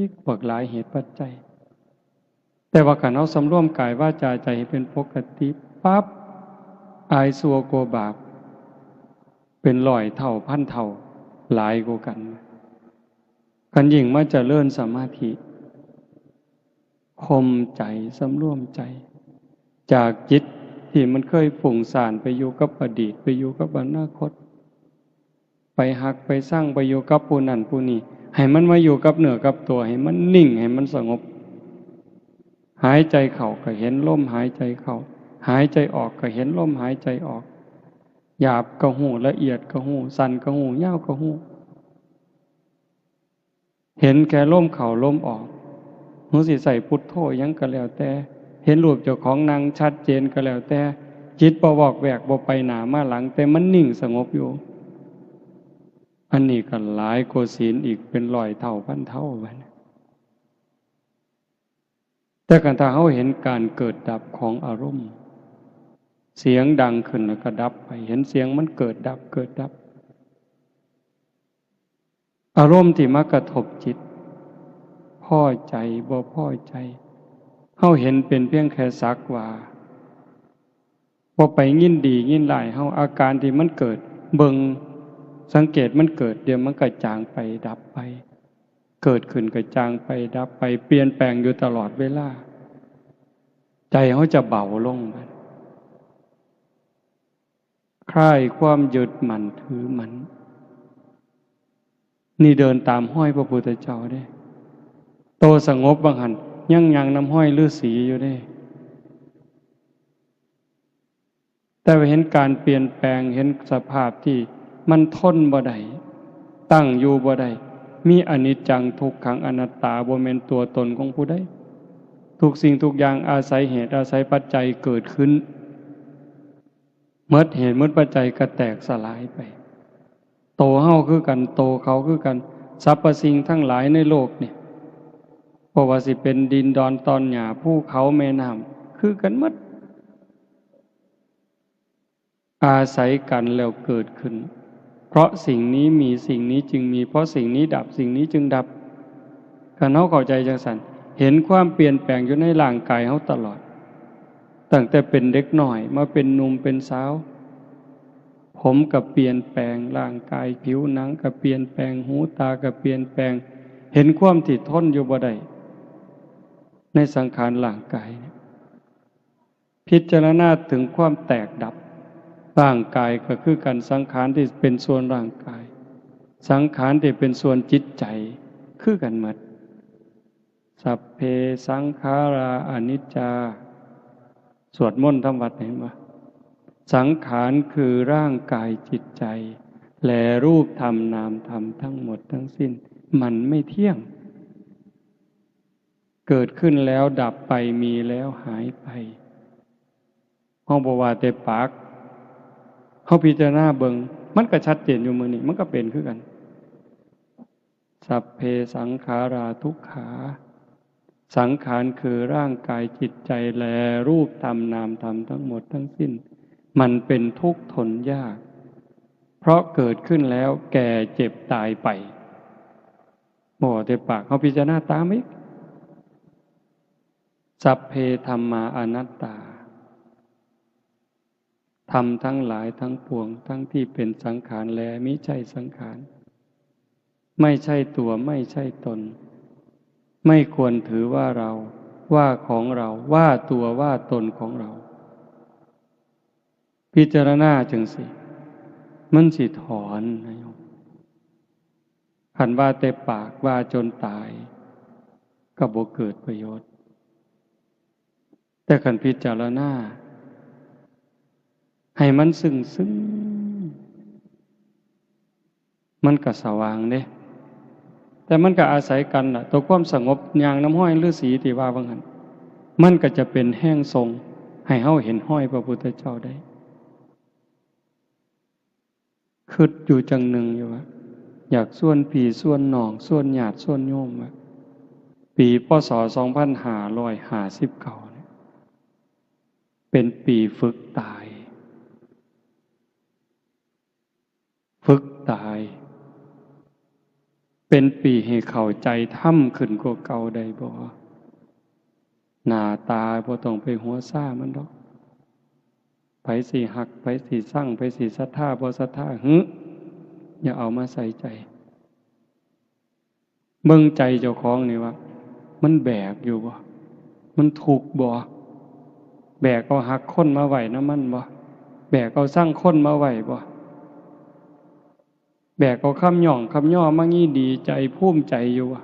S1: กเบิกหลายเหตุปัจจัยแต่ว่าการเอาสำรวมกายวาจาใจให้เป็นปกติปั๊บอายสัวโกบาปเป็นร้อยเท่าพันเท่าหลายกว่ากันกันยิ่งมาเจริญสมาธิข่มใจสำรวมใจจากจิตที่มันเคยฝุ่งซ่านไปอยู่กับอดีตไปอยู่กับอนาคตไปหักไปสร้างไปอยู่กับผู้นั้นผู้นี้ให้มันมาอยู่กับเนื้อกับตัวให้มันนิ่งให้มันสงบหายใจเข้าก็เห็นลมหายใจเข้าหายใจออกก็เห็นลมหายใจออกหยาบก็หูละเอียดก็หูสั้นก็หูยาวก็หูเห็นแค่ลมเข้าลมออกหูสิใส่พุทโธยังก็แล้วแต่เห็นรูปเจ้าของนางชัดเจนก็แล้วแต่จิตบ่วอกแวกบ่ไปหน้ามาหลังแต่มันนิ่งสงบอยู่อันนี้ก็หลายกว่าศีลอีกเป็นร้อยเท่าพันเท่าไปแต่การถ้าเขาเห็นการเกิดดับของอารมณ์เสียงดังขึ้นแล้วก็ดับไปเห็นเสียงมันเกิดดับเกิดดับอารมณ์ที่มากระทบจิตพอใจบ่พอใจเขาเห็นเป็นเพียงแค่สักว่าบ่ไปยินดียินร้ายเขาอาการที่มันเกิดเบิ่งสังเกตมันเกิดเดี๋ยวมันก็จางไปดับไปเกิดขึ้นก็จางไปดับไปเปลี่ยนแปลงอยู่ตลอดเวลาใจเขาจะเบาลงไปคลายความยึดมั่นถือมั่นนี่เดินตามห้อยพระพุทธเจ้าได้โตสงบบางหันยังน้ำห้อยฤาษีอยู่ได้แต่เห็นการเปลี่ยนแปลงเห็นสภาพที่มันทนบ่ได้ตั้งอยู่บ่ได้มีอนิจจังทุกขังอนัตตาบ่แม่นตัวตนของผู้ใดทุกสิ่งทุกอย่างอาศัยเหตุอาศัยปัจจัยเกิดขึ้นเมื่อเหตุเมื่อปัจจัยก็แตกสลายไปโตเฮาคือกันโตเขาคือกันสรรพสิ่งทั้งหลายในโลกเนี่ยบ่ว่าสิเป็นดินดอนตอนหญ้าภูเขาแม่น้ำคือกันหมดอาศัยกันแล้วเกิดขึ้นเพราะสิ่งนี้มีสิ่งนี้จึงมีเพราะสิ่งนี้ดับสิ่งนี้จึงดับการเฮาเข้าใจจังซั่นเห็นความเปลี่ยนแปลงอยู่ในร่างกายเฮาตลอดตั้งแต่เป็นเด็กน้อยมาเป็นหนุ่มเป็นสาวผมก็เปลี่ยนแปลงร่างกายผิวหนังก็เปลี่ยนแปลงหูตาก็เปลี่ยนแปลงเห็นความที่ทนอยู่บ่ได้ในสังขารร่างกายพิจารณาถึงความแตกดับร่างกายก็คือการสังขารที่เป็นส่วนร่างกายสังขารที่เป็นส่วนจิตใจคือกันหมดสัพเพสังขาราอนิจจาสวดมนต์ทำวัดเห็นปะสังขารคือร่างกายจิตใจและรูปธรรมนามธรรมทั้งหมดทั้งสิ้นมันไม่เที่ยงเกิดขึ้นแล้วดับไปมีแล้วหายไปห้องบวาเตปากเขาพิจารณาเบิงมันก็ชัดเจนอยู่มือนี่มันก็เป็นคือกันสัพเพสังขาราทุกขาสังขารคือร่างกายจิตใจและรูปธรรมนามธรรมทั้งหมดทั้งสิ้นมันเป็นทุกข์ทนยากเพราะเกิดขึ้นแล้วแก่เจ็บตายไปบ่เตปากเขาพิจารณาตามอีกสัพเพธัมมาอนัตตาธรรมทั้งหลายทั้งปวงทั้งที่เป็นสังขารและมิใช่สังขารไม่ใช่ตัวไม่ใช่ตนไม่ควรถือว่าเรา ว่าของเราว่าตัวว่าตนของเราพิจารณาจังสิมันสิถอนนะโยมคันว่าแต่ปากว่าจนตายก็บ่เกิดประโยชน์แต่คันพิจารณาให้มันซึ้งมันก็สว่างเด้แต่มันก็อาศัยกันล่ะตัวความสงบอย่างน้ำห้อยฤาษีที่ว่าบางหันมันก็จะเป็นแห้งทรงให้เฮาเห็นห้อยพระพุทธเจ้าได้คิดอยู่จังหนึ่งอยู่ว่าอยากส่วนพี่ส่วนน้องส่วนญาติส่วนโยมว่าปีพ.ศ. 2559เนี่ยเป็นปีฝึกตายเป็นปีให้เข้าใจธรรมขึ้นกว่าเก่าได้บ่หน้าตาบ่ต้องไปหัวซ่ามันดอกไผสิฮักไผสิซังไผสิศรัทธาบ่ศรัทธาอย่าเอามาใส่ใจเบิ่งใจเจ้าของนี่ว่ามันแบกอยู่บ่มันทุกข์บ่แบกเอาหักคนมาไว้นำมันบ่แบกเอาสร้างคนมาไว้บ่แบกเอาคำหย่องคำย่อมางี้ดีใจภูมิใจอยู่บ่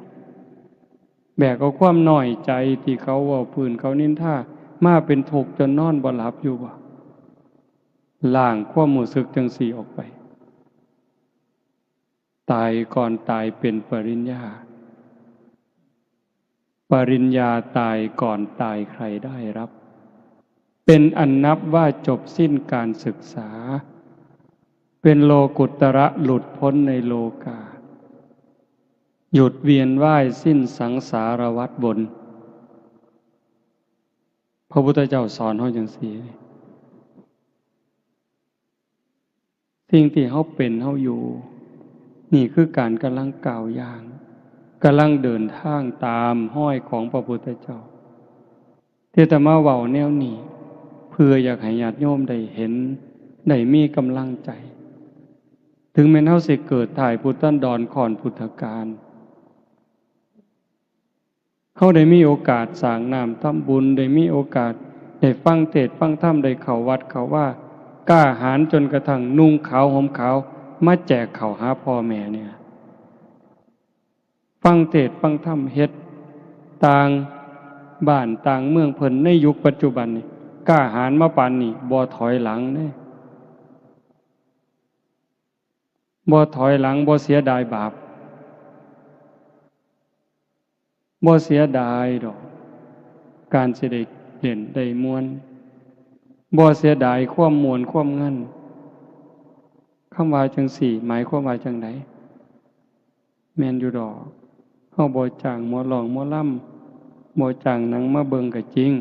S1: แบกเอาความน้อยใจที่เขาเว้าพื้นเขานินทามาเป็นทุกข์จนนอนบ่หลับอยู่บ่ล้างความรู้สึกจังสี่ออกไปตายก่อนตายเป็นปริญญาตายก่อนตายใครได้รับเป็นอันนับว่าจบสิ้นการศึกษาเป็นโลกุตระหลุดพ้นในโลกาหยุดเวียนว่ายสิ้นสังสารวัฏบนพระพุทธเจ้าสอนเฮาจังซี่สิ่งที่เฮาเป็นเฮาอยู่นี่คือการกำลังก้าวย่างกำลังเดินทางตามห้อยของพระพุทธเจ้าที่จะมาเว้าแนวนี้เพื่ออยากให้ญาติโยมได้เห็นได้มีกำลังใจถึงแม้เฮาสิเกิดถ่ายพุทธันดรก่อนพุทธกาลเฮาได้มีโอกาสสร้างน้ำทำบุญได้มีโอกาสได้ฟังเทศน์ฟังธรรมได้เข้าวัดเข้าว่ากล้าหาญจนกระทั่งนุ่งขาวห่มขาวมาแจกข้าวหาพ่อแม่เนี่ยฟังเทศน์ฟังธรรมเฮ็ดต่างบ้านต่างเมืองเพิ่นในยุคปัจจุบันนี่กล้าหาญมาปานนี้บ่ถอยหลังเด้บ่ถอยหลังบ่เสียดายบาปบ่เสียดายดอกการสิได้เล่นได้ม่วนบ่เสียดายความม่วนความงันคำว่าจังสี่หมายความว่าจังไดแม่นอยู่ดอกเฮาบ่จ้างหมอร้องหมอลำบ่จ้างหนังมาเบิ่งก็จริง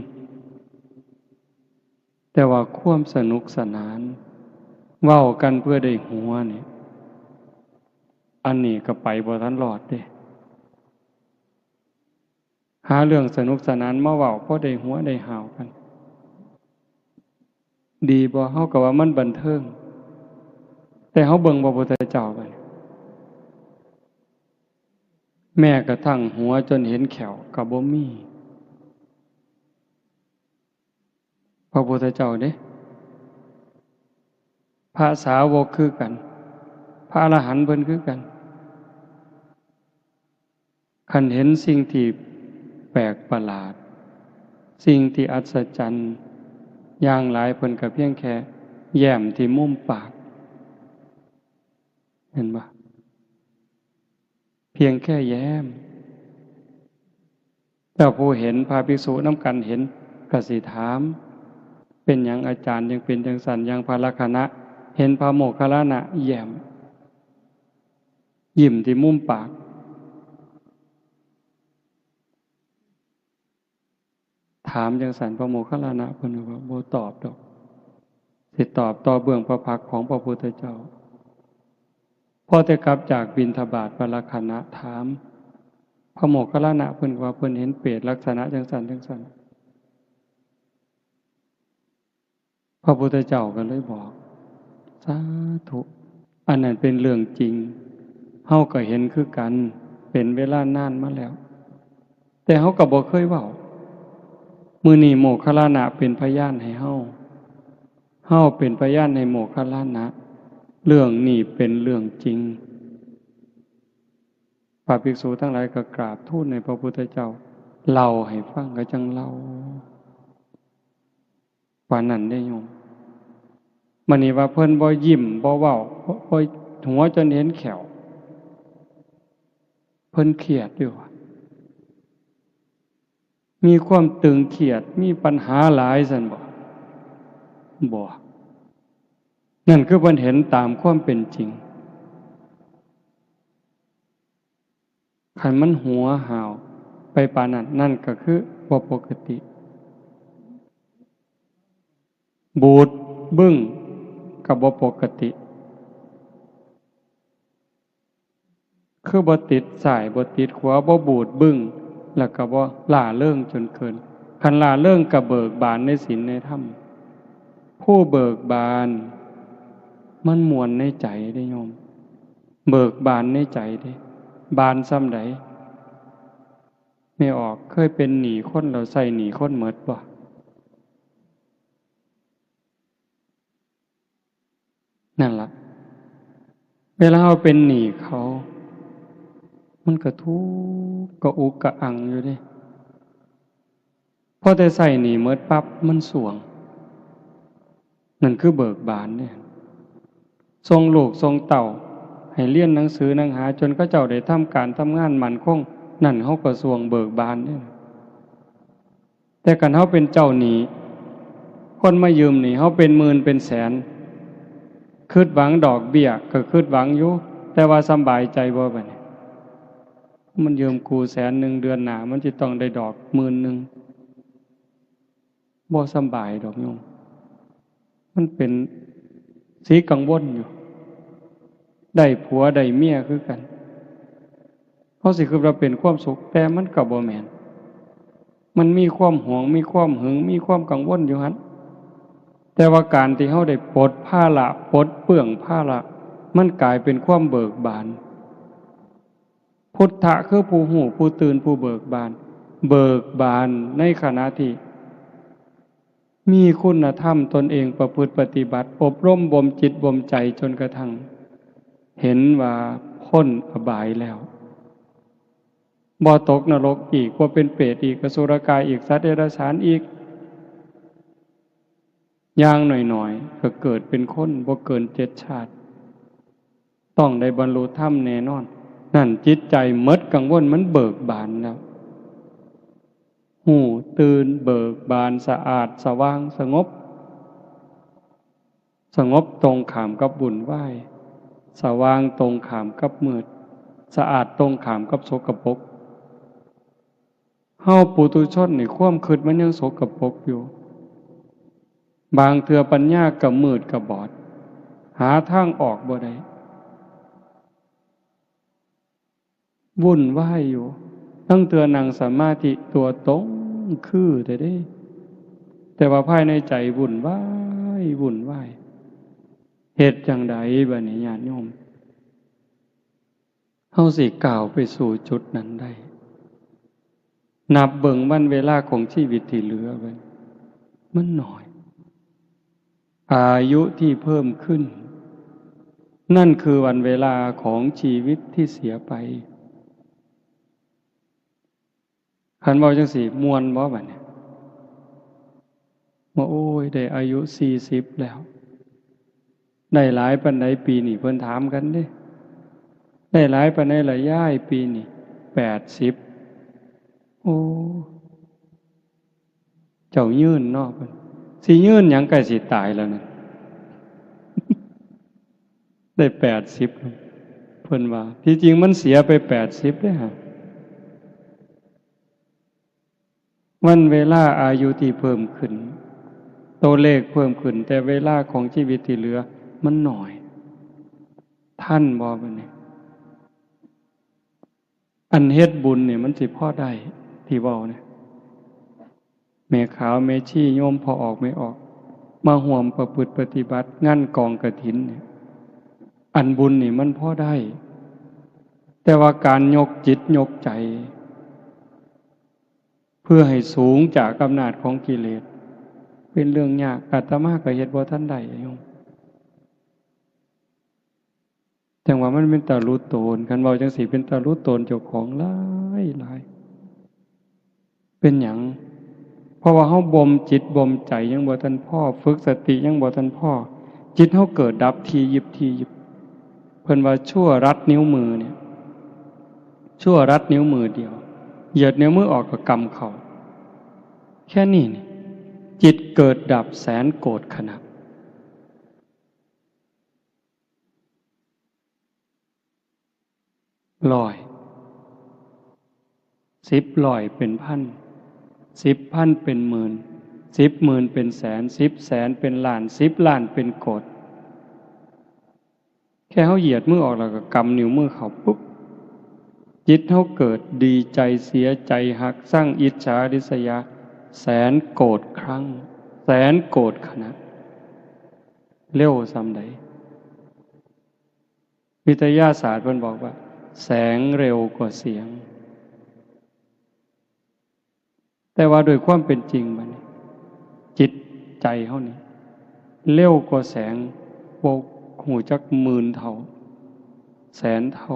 S1: แต่ว่าความสนุกสนานเว้ากันเพื่อได้หัวนี่อันนี้ก็ไปบ่ทันรอดเด้หาเรื่องสนุกสนานมาเว้าพอได้หัวได้หาวกันดีบ่เฮาก็ว่ามันบันเทิงแต่เฮาเบิ่งพระพุทธเจ้าบัดแม้กระทั่งหัวจนเห็นแขวก็บ่มีพระพุทธเจ้าเด้พระสาวกคือกันพระอรหันต์เพิ่นคือกันคันเห็นสิ่งที่แปลกประหลาดสิ่งที่อัศจรรย์อย่างหลายเพิ่นก็เพียงแค่แย้มที่มุมปากเห็นบ่เพียงแค่แย้มแต่ผู้เห็นพระภิกษุนำกันเห็นก็สิถามเป็นหยังอาจารย์ยังเป็นจังซั่นอย่างพระลักขณะเห็นพระโมคคัลลานะแย้มยิ้มที่มุมปากถามจังซั่นพระโมคคัลลานะเพิ่นว่าบ่ตอบดอกสิตอบต่อเบื้องพระพักตร์ของพระพุทธเจ้าพอแต่กลับจากบิณฑบาตพระลักขณะถามพระโมคคัลลานะเพิ่นว่าเพิ่นเห็นเปรตลักษณะจังซั่นจังซั่นพระพุทธเจ้าก็เลยบอกสาธุอันนั้นเป็นเรื่องจริงเฮาก็เห็นคือกันเป็นเวลานานมาแล้วแต่เฮาก็บ่เคยเว้า มื้อนี้โมคคัลลานะเป็นพยานให้เฮาเป็นพยานในโมคคัลลานะเรื่องนี้เป็นเรื่องจริงพระภิกษุทั้งหลายก็กราบทูลในพระพุทธเจ้าเล่าให้ฟังก็จังเล่าว่านั้นได้โยมมื้อนี้ว่าเพิ่นบ่ยิ้มบ่เว้าบ่หัวจนเห็นแขวเพิ่นเครียดอยู่ว่ามีความตึงเครียดมีปัญหาหลายซั่นบ่นั่นคือเพิ่นเห็นตามความเป็นจริงคันมันหัวหาวไปปานนั้นนั่นก็คือบ่ปกติบูดบึ้งก็บ่ปกติคือบ่ติดสายบ่ติดขวาบ่บูดบึ้งแล้วก็บ่ล่าเริงจนเกินคันล่าเริงก็เบิกบานในศีลในธรรมผู้เบิกบานมันม่วนในใจเด้โยมเบิกบานในใจเด้บานส่ำใดไม่ออกเคยเป็นหนี้คนแล้วใส่หนี้คนหมดบ่นั่นล่ะเวลาเราเป็นหนี้เขามันก็ทุกข์ก็อุกกะอังอยู่เด้พอแต่ใส่หนี้หมดปั๊บมันสวงนั่นคือเบิกบานเนี่ยทรงลูกทรงเต่าให้เรียนหนังสือหนังหาจนเขาเจ้าได้ทำการทำงานมั่นคงนั่นเฮาก็สวงเบิกบานเด้แต่คันเฮาเป็นเจ้าหนี้คนมายืมหนี้เฮาเป็นหมื่นเป็นแสนคิดหวังดอกเบี้ยก็คิดหวังอยู่แต่ว่าสำบายใจบ่บัดนี้มันยืมกู100,000เดือนหน้ามันสิต้องได้ดอก10,000บ่สำบายดอกโยมมันเป็นสีกังวลอยู่ได้ผัวได้เมียคือกันเฮาสิคิดว่าเป็นความสุขแต่มันก็บ่แม่นมันมีความหวงมีความหึงมีความกังวลอยู่หั่นแต่ว่าการที่เฮาได้ปลดภาระปลดเปลื้องภาระมันกลายเป็นความเบิกบานพุทธะคือผู้หูผู้ตื่นผู้เบิกบานเบิกบานในขณะที่มีคุณธรรมตนเองประพฤติปฏิบัติอบรมบ่มจิตบ่มใจจนกระทั่งเห็นว่าพ้นอบายแล้วบ่ตกนรกอีกบ่เป็นเปรตอีกอสุรกายอีกสัตว์เดรัจฉานอีกอย่างหน่อยๆก็เกิดเป็นคนบ่เกิน7 ชาติต้องได้บรรลุธรรมแน่นอนนั่นจิตใจหมดกังวลมันเบิกบานแล้วหูตื่นเบิกบานสะอาดสว่างสงบตรงข้ามกับบุญไหวสว่างตรงข้ามกับมืดสะอาดตรงข้ามกับสกปรกเฮาปุถุชนนี่ความคิดมันยังสกปรกอยู่บางเทื่อปัญญาก็มืดก็บอดหาทางออกบ่ได้วุ่นวายอยู่ตั้งเทื่อนั่งสมาธิตัวตรงคือเด้แต่ว่าภายในใจวุ่นวายเหตุจังใดบัดนี้ญาติโยมเฮาสิก้าวไปสู่จุดนั้นได้นับเบิ่งวันเวลาของชีวิตที่เหลือไว้มันน้อยอายุที่เพิ่มขึ้นนั่นคือวันเวลาของชีวิตที่เสียไปคันเว้าจังซี่ม่วนบ่บัดนี้ว่าโอ้ยได้อายุ40แล้วได้หลายปานใดปีนี้เพิ่นถามกันเด้ได้หลายปานใดล่ะยายปีนี้80โอ้เจ้ายืนเนาะเพิ่นสิยืนหยังใกล้สิตายแล้วนั่นได้80เพิ่นว่าที่จริงมันเสียไป80เด้อฮะวันเวลาอายุที่เพิ่มขึ้นตัวเลขเพิ่มขึ้นแต่เวลาของชีวิตที่เหลือมันน้อยท่านบ่บัดนี้อันเฮ็ดบุญเนี่ยมันสิพอได้ที่เว้าเนี่ยแม่ขาวแม่ชีโยมพอออกไม่ออกมาร่วมประพฤติปฏิบัติงานกองกฐินเนี่ยอันบุญนี่มันพอได้แต่ว่าการยกจิตยกใจ เ พื่อให้สูงจากอำนาจของกิเลสเป็นเรื่องยากอาตมาก็เฮ็ดบ่ทันได้โยมจังว่ามันเป็นตารู้ตนคันเว้าจังซี่เป็นตารู้ตนเจ้าของหลายหลายเป็นหยังเพราะว่าเฮาบ่มจิตบ่มใจยังบ่ทันพอฝึกสติยังบ่ทันพอจิตเฮาเกิดดับทียิบทียิบเพิ่นว่าชั่วรัดนิ้วมือเนี่ยชั่วรัดนิ้วมือเดียวเหยียดนิ้วมือออกก็กำเข้าแค่นี้นี่จิตเกิดดับแสนโกรธขณะร้อย10ร้อยเป็นพัน10พันเป็นหมื่น10หมื่นเป็นแสน10แสนเป็นล้าน10ล้านเป็นโกรธแค่เฮาเหยียดมือออกแล้วก็กำนิ้วมือเข้าปุ๊บจิตเฮาเกิดดีใจเสียใจหักสั่งอิจฉาริษยาแสนโกรธครั้งแสนโกรธขณะเร็วส่ำใดวิทยาศาสตร์เพิ่นบอกว่าแสงเร็วกว่าเสียงแต่ว่าโดยความเป็นจริงบัดนี้จิตใจเฮานี่เร็วกว่าแสงบ่ฮู้จักหมื่นเท่าแสนเท่า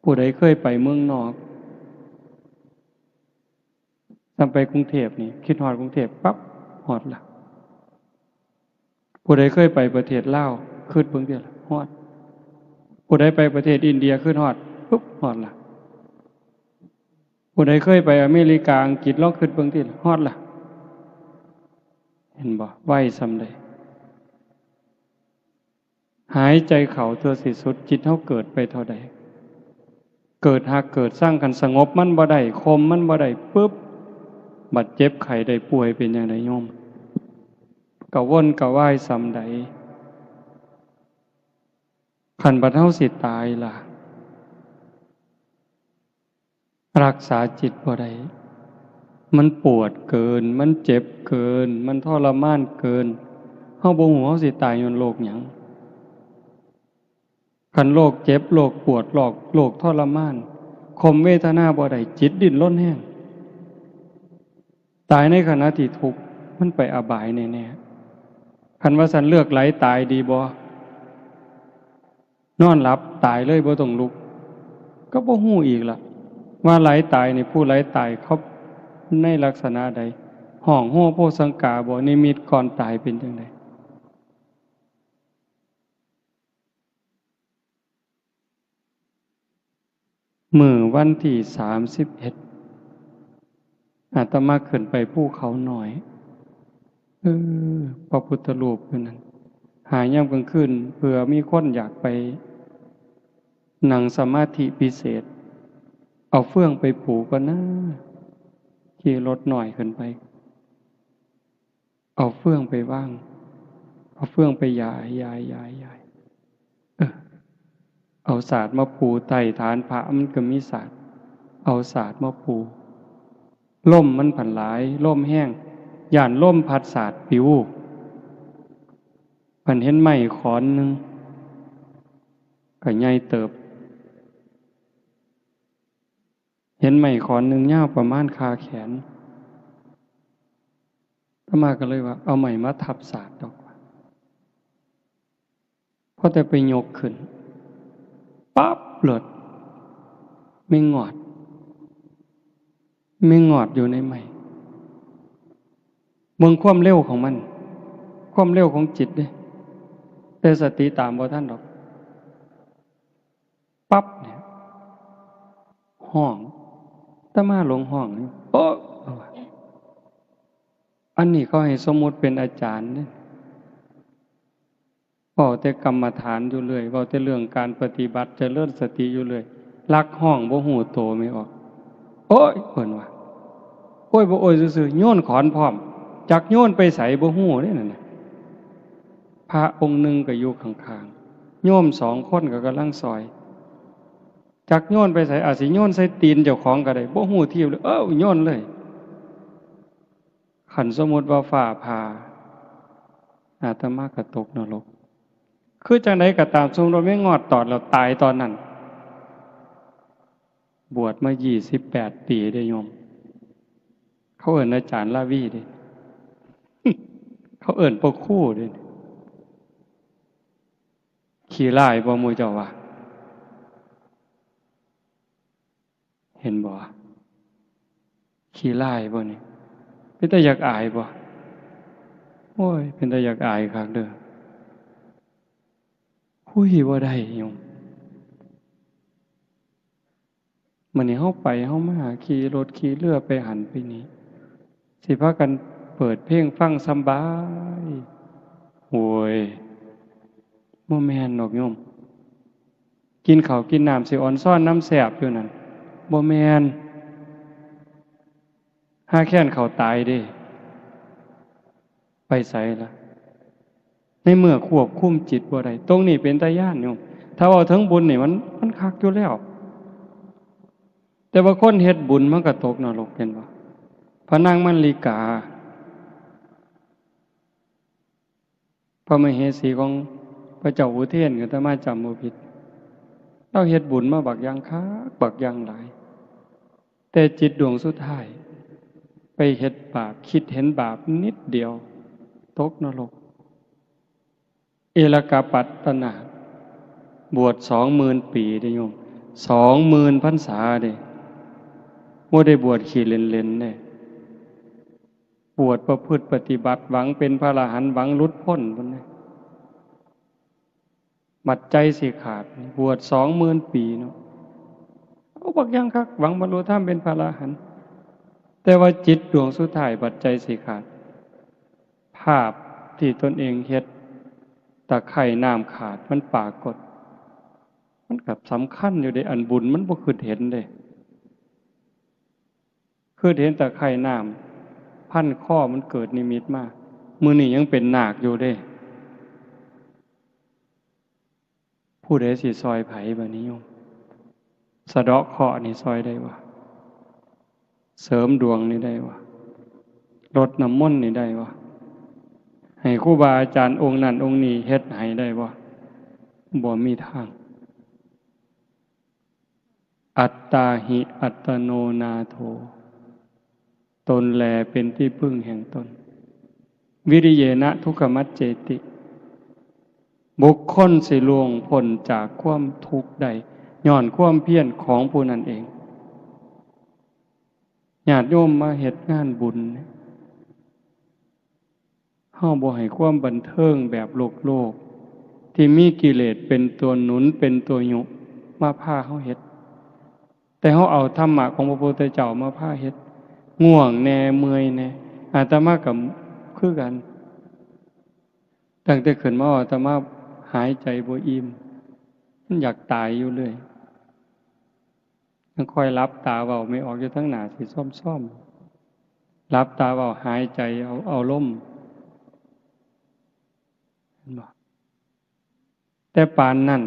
S1: ผู้ใดเคยไปเมืองนอกนำไปกรุงเทพนี่คิดฮอดกรุงเทพปั๊บฮอดละผู้ใดเคยไปประเทศลาวคิดเบิ่งเด้อล่ะฮอดผู้ใดไปประเทศอินเดียคิดฮอดปุ๊บฮอดละผู้ใดเคยไปอเมริกาอังกฤษลองคิดเบิ่งติฮอดละเห็นบ่ไวส่ำใดหายใจเข้าเทื่อสิสุดจิตเฮาเกิดไปเท่าใดเกิดหักเกิดสร้างกันสงบมันบ่ได้คมมันบ่ได้ปึ๊บบัดเจ็บไข้ได้ป่วยเป็นจังไดโยมก็วนก็วายส่ำใดคันบัดเฮาสิตายล่ะรักษาจิตบ่ได้มันปวดเกินมันเจ็บเกินมันทรมานเกินเฮาบ่ฮู้เฮาสิตายย้อนโรคหยังคันโรคเจ็บโรคปวดโรคทรมานข่มเวทนาบ่ได้จิตดิ้นรนแฮงตายในขณะที่ทุกข์มันไปอบายแน่ๆคันว่าสันเลือกไหลตายดีบ่นอนหลับตายเลยบ่ต้องลุกก็บ่ฮู้อีกล่ะว่าไหลตายนี่ผู้ไหลตายเขาในลักษณะใดห้องโฮโพสังกาบ่นิมิตก่อนตายเป็นจังไดมื้อวันที่31อาตมาขึ้นไปภูเขาหน่อยพระพุทธรูปอยู่นั่นหายามกลางคืนเผื่อมีคนอยากไปนั่งสมาธิพิเศษเอาเฟื่องไปผูกก่อนนะขี่รถหน่อยขึ้นไปเอาเฟื่องไปว่างเอาเฟื่องไปยายเอาศาสตร์มาปูไต่ฐานพระมันก็มีศาสตร์เอาศาสตร์มาปูล่มมันผันหลายล่มแห้งย่านล่มพัดศาสตร์ปิวพันเห็นไม้ขอนนึงก็ใหญ่เติบเห็นไม้ขอนนึงยาวประมาณคาแขนอาตมาก็เลยว่าเอาไม้มาทับศาสตร์ดอกว่าพอแต่ไปยกขึ้นปั๊บหลดไม่งอดอยู่ในไม้เบิ่งความเร็วของมันความเร็วของจิตเด้แต่สติตามบ่ทันดอกปั๊บเนี่ยห้องอาตมาลงห้องโอ๊ะอันนี้เขาให้สมมุติเป็นอาจารย์เด้เว้าแต่กรรมฐานอยู่เรื่อยเว้าแต่เรื่องการปฏิบัติเจริญสติอยู่เรื่อยลักห้องบ่ฮู้โตไม่ออกโอ๊ยเพิ่นว่าโอ้ยบ่โอ้ยซื่อๆโยนขอนพร้อมจักโยนไปไสบ่ฮู้เด้นั่นน่ะพระองค์หนึ่งก็อยู่ข้างๆโยม2คนก็กำลังซอยจักโยนไปไสอาจสิโยนใส่ตีนเจ้าของก็ได้บ่ฮู้ที่เลยโยนเลยคันสมมุติว่าฟ้าผ่าอาตมาก็ตกนรกคือจังไดก็ตามสมมุติว่าไม่งอดตอดแล้วตายตอนนั้นบวชมา28 ปีได้โยม เขาเอิ้นอาจารย์ลาวีเด้เขาเอิ้นพ่อครูเด้ขี้ร้ายบ่หมู่เจ้าว่าเห็นบ่ขี้ร้ายบ่นี่เป็นตาอยากอายบ่โอ้ยเป็นตาอยากอายคักเด้อคุยบ่ได้โยมมื้อนี้เฮาไปเฮามาขี่รถขี่เรือไปหันไปนี้สิพากันเปิดเพลงฟังสำบายโอ้ยบ่แม่นดอกโยมกินข้าวกินน้ำสิอ่อนซ้อนน้ำแซ่บอยู่นั่นบ่แม่นหาแค้นเขาตายเด้ไปไสล่ะในเมื่อควบคุมจิตบ่ได้ตรงนี้เป็นตาย้านโยมถ้าเว้าถึงบุญนี่มันคักอยู่แล้วแต่ว่าคนเฮ็ดบุญมันก็ตกนรกเห็นบ่พระนางมัลลิกาพระมเหสีของพระเจ้าอุเทนก็ถ้ามาจำบ่ผิดเราเฮ็ดบุญมาบักอย่างคักบักอย่างหลายแต่จิตดวงสุดท้ายไปเฮ็ดบาปคิดเห็นบาปนิดเดียวตกนรกเอลกาปัตตนาบวช20,000 ปีเด้โยม20,000 พรรษาเด้บ่ได้บวชขี้เล่นๆเด้บวชประพฤติปฏิบัติหวังเป็นพระอรหันต์หวังหลุดพ้นพุ่นน่ะบัดใจสิขาดบวช20,000 ปีเนาะเอาบักอย่างคักหวังบรรลุธรรมเป็นพระอรหันต์แต่ว่าจิตดวงสุดท้ายบัดใจสิขาดภาพที่ตนเองเฮ็ดตะไคร่น้ำขาดมันปรากฏมันก็สำคัญอยู่ในอันบุญมันบ่คือเห็นเด้คือเห็นตะไคร่น้ำพันข้อมันเกิดนิมิตมามื้อนี้ยังเป็นนาคอยู่เด้ผู้ใดสิซอยไผบัดนี้โยมสะเดาะเคราะห์นี่ซอยได้บ่เสริมดวงนี่ได้บ่รดน้ำมนต์นี่ได้บ่ให้ครูบาอาจารย์องค์นั้นองค์นี้เฮ็ดให้ได้บ่มีทางอัตตาหิอัตโนนาโถตนแลเป็นที่พึ่งแห่งตนวิริเยนะทุกขมัจเจติบุคคลสิล่วงพ้นจากความทุกข์ได้ย้อนความเพียรของผู้นั้นเองญาติโยมมาเฮ็ดงานบุญเฮาบ่ให้ความบันเทิงแบบโลกที่มีกิเลสเป็นตัวหนุนเป็นตัวยุมาพาเฮาเฮ็ดแต่เฮาเอาธรรมะของพระพุทธเจ้ามาพาเฮ็ดง่วงแน่เมื่อยแน่อาตมาก็คือกันตั้งแต่ขึ้นมาอาตมาหายใจบ่อิ่มมันอยากตายอยู่เลยมันค่อยรับตาเว้าไม่ออกอยู่ทั้งหน้าสิซ่อมๆรับตาเว้าหายใจเอาลมเห็นบ่แต่ปานนั้น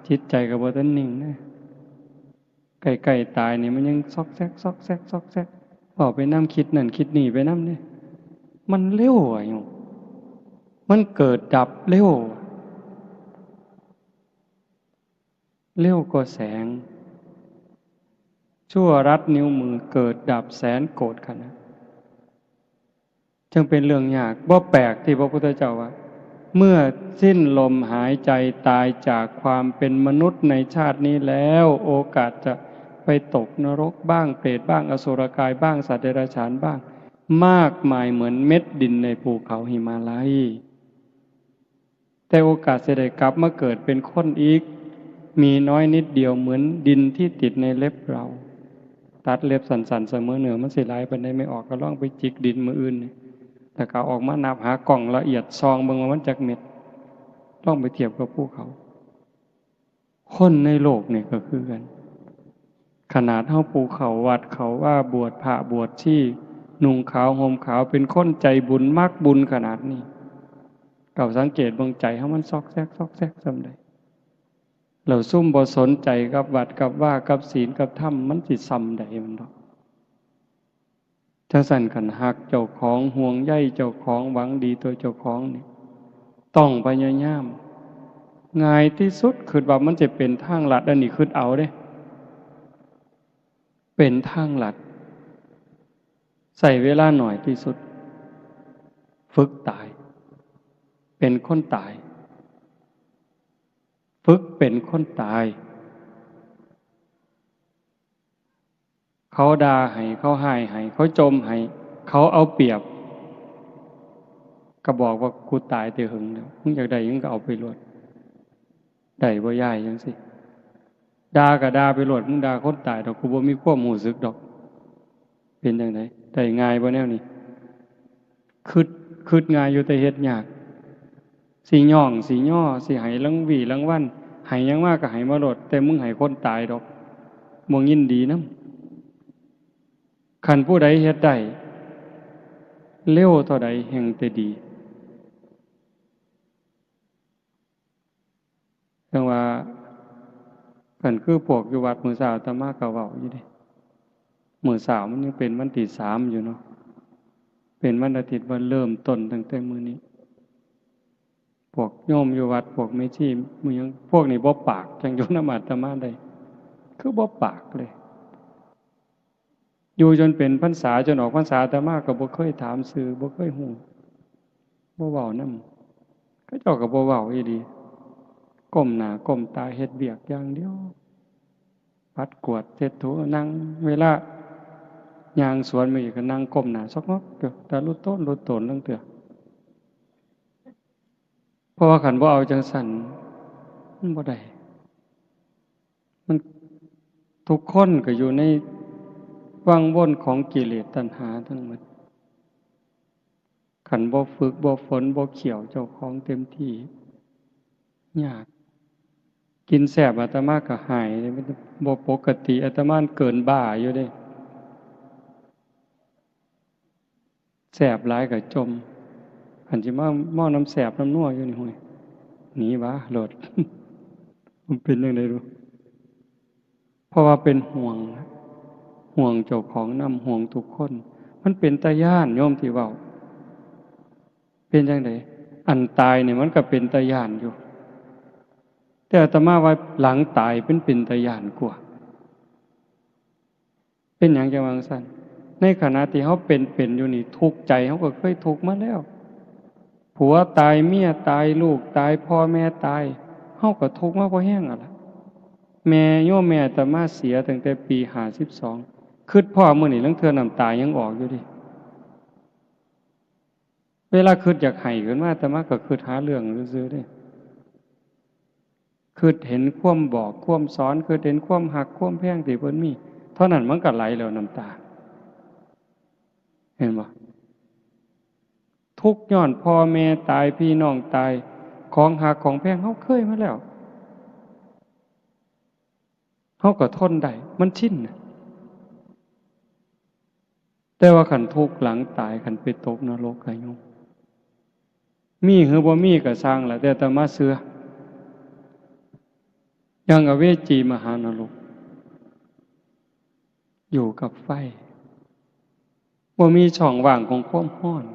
S1: จิตใจก็บ่ทันนิ่งนะใกล้ๆตายนี่มันยังซอกแซกออกไปนำคิดนั่นคิดนี่ไปนำเด้มันเร็วอ่ะโยมมันเกิดดับเร็วกว่าแสงชั่วรัดนิ้วมือเกิดดับแสนโกรธขนาดจึงเป็นเรื่องยากบ่แปลกที่พระพุทธเจ้าว่าเมื่อสิ้นลมหายใจตายจากความเป็นมนุษย์ในชาตินี้แล้วโอกาสจะไปตกนรกบ้างเปรตบ้างอสุรกายบ้างสัตว์เดรัจฉานบ้างมากมายเหมือนเม็ดดินในภูเขาหิมาลัยแต่โอกาสจะได้กลับมาเกิดเป็นคนอีกมีน้อยนิดเดียวเหมือนดินที่ติดในเล็บเราตัดเล็บสั่นๆเสมอเหนือมันสิหลายปานใดไม่ออกก็ลองไปจิกดินมื้ออื่นแต่ก็ออกมานับหากล่องละเอียดซองเบิ่งว่ามันจักเม็ดลองไปเทียบกับภูเขาคนในโลกนี่ก็คือกันขนาดเฮาปูเขาวัดเขาว่าบวชพระบวชชีนุ่งขาวห่มขาวเป็นคนใจบุญมักบุญขนาดนี้เก่าสังเกตเบิ่งใจเฮามันซอกแซกซำใดเราซุ่มบ่สนใจกับวัดกับว่ากับศีลกับธรรมมันสิซ้ำใดมันดอกจังซั่นคันฮักเจ้าของห่วงใยเจ้าของหวังดีตัวเจ้าของนี่ต้องพยายามง่ายที่สุดคิดว่ามันจะเป็นทางลัดอันนี้คิดเอาเด้เป็นทางลัด ใส่เวลาหน่อยที่สุดฝึกตายเป็นคนตายฝึกเป็นคนตายเขาด่าให้เขาให้ให้เขาจมให้เขาเอาเปรียบก็บอกว่ากูตายแต่หึงแล้วมึงอยากได้ยังก็เอาไปรวดได้บ่ย่ายจังสิด่าก็ด่าไปรวดมึงด่าคนตายดอกกูบ่มีความรู้สึกดอกเป็นจังไดได้ง่ายบ่แนวนี้คิดง่ายอยู่แต่เฮ็ดยากสิย่องสิย่อสิให้รางวีรางวัลให้หยังมากก็ให้มาโลดแต่มึงให้คนตายดอกบ่ยินดีนำคันผู้ใดเฮ็ดได้เร็วเท่าใดแห่งแต่ดีจังว่าคันคือพวกอยู่วัดมื้อเช้าอาตมาก็เว้าอยู่เด้มื้อเช้ามันยังเป็นวันที่3อยู่เนาะเป็นวันอาทิตย์วันเริ่มต้นตั้งแต่มื้อนี้พวกโยมอยู่วัดพวกแม่ชีมื้อยังพวกนี้บ่ปากจังอยู่นำอาตมาได้คือบ่ปากเลยอยู่จนเป็นพรรษาจนออกพรรษาอาตมาก็บ่เคยถามชื่อบ่เคยฮู้บ่เว้านำเขาเจ้าก็บ่เว้าอีหลีก้มหน้าก้มตาเฮ็ดเวียกอย่างเดียวปัดกวาดเช็ดถูนั่งเวลาย่างสวนมาอีกก็นั่งก้มหน้าซอกงอกเด้อแต่ลุดโตนตั้งเตื้อเพราะว่าคันบ่เอาจังซั่นมันบ่ได้มันทุกคนก็อยู่ในวังวนของกิเลสตัณหาทั้งหมดคันบ่ฝึกบ่ฝนบ่เขี่ยวเจ้าของเต็มที่ยากกินแซ่บอาตมาก็หายบ่ปกติอาตมาเกินบ้าอยู่เด้แซ่บหลายก็จมคันสิมาเมาน้ำแซ่บน้ำนัวอยู่นี่ห้วยหนีวะโลด มันเป็นจังได๋รู้เพราะว่าเป็นห่วงเจ้าของนำห่วงทุกคนมันเป็นตาย้านโยมที่เว้าเป็นจังได๋อันตายเนี่ยมันก็เป็นตาย้านอยู่แต่อาตมาว่าหลังตายเป็นตาย้านกว่าเป็นหยังจังว่าจังซั่นในขณะที่เฮาเป็นอยู่นี่ทุกข์ใจเฮาก็เคยทุกข์มาแล้วผัวตายเมียตายลูกตายพ่อแม่ตายเฮาก็ทุกข์มาบ่แห้งอ่ะล่ะแม่โยมแม่อาตมาเสียตั้งแต่ปี52คิดพ่อมื้อนี้ลางเทื่อน้ำตายังออกอยู่ดิเวลาคิดอยากให้ขึ้นมาอาตมาก็คิดหาเรื่องซื่อๆเด้คิดเห็นความบอกความสอนคิดเห็นความหักความแพงที่เพิ่นมีเท่านั้นมันก็ไหลแล้วน้ำตาเห็นบ่ทุกข์ย้อนพ่อแม่ตายพี่น้องตายของหักของแพงเฮาเคยมาแล้วเฮาก็ทนได้มันชินแต่ว่าคันทุกข์หลังตายคันไปตกนรกก็ยงมีหรือบ่มีก็สร้างล่ะแต่อาตมาเชื่ออย่างอเวจีมหานรกอยู่กับไฟบ่มีช่องว่างของความร้อน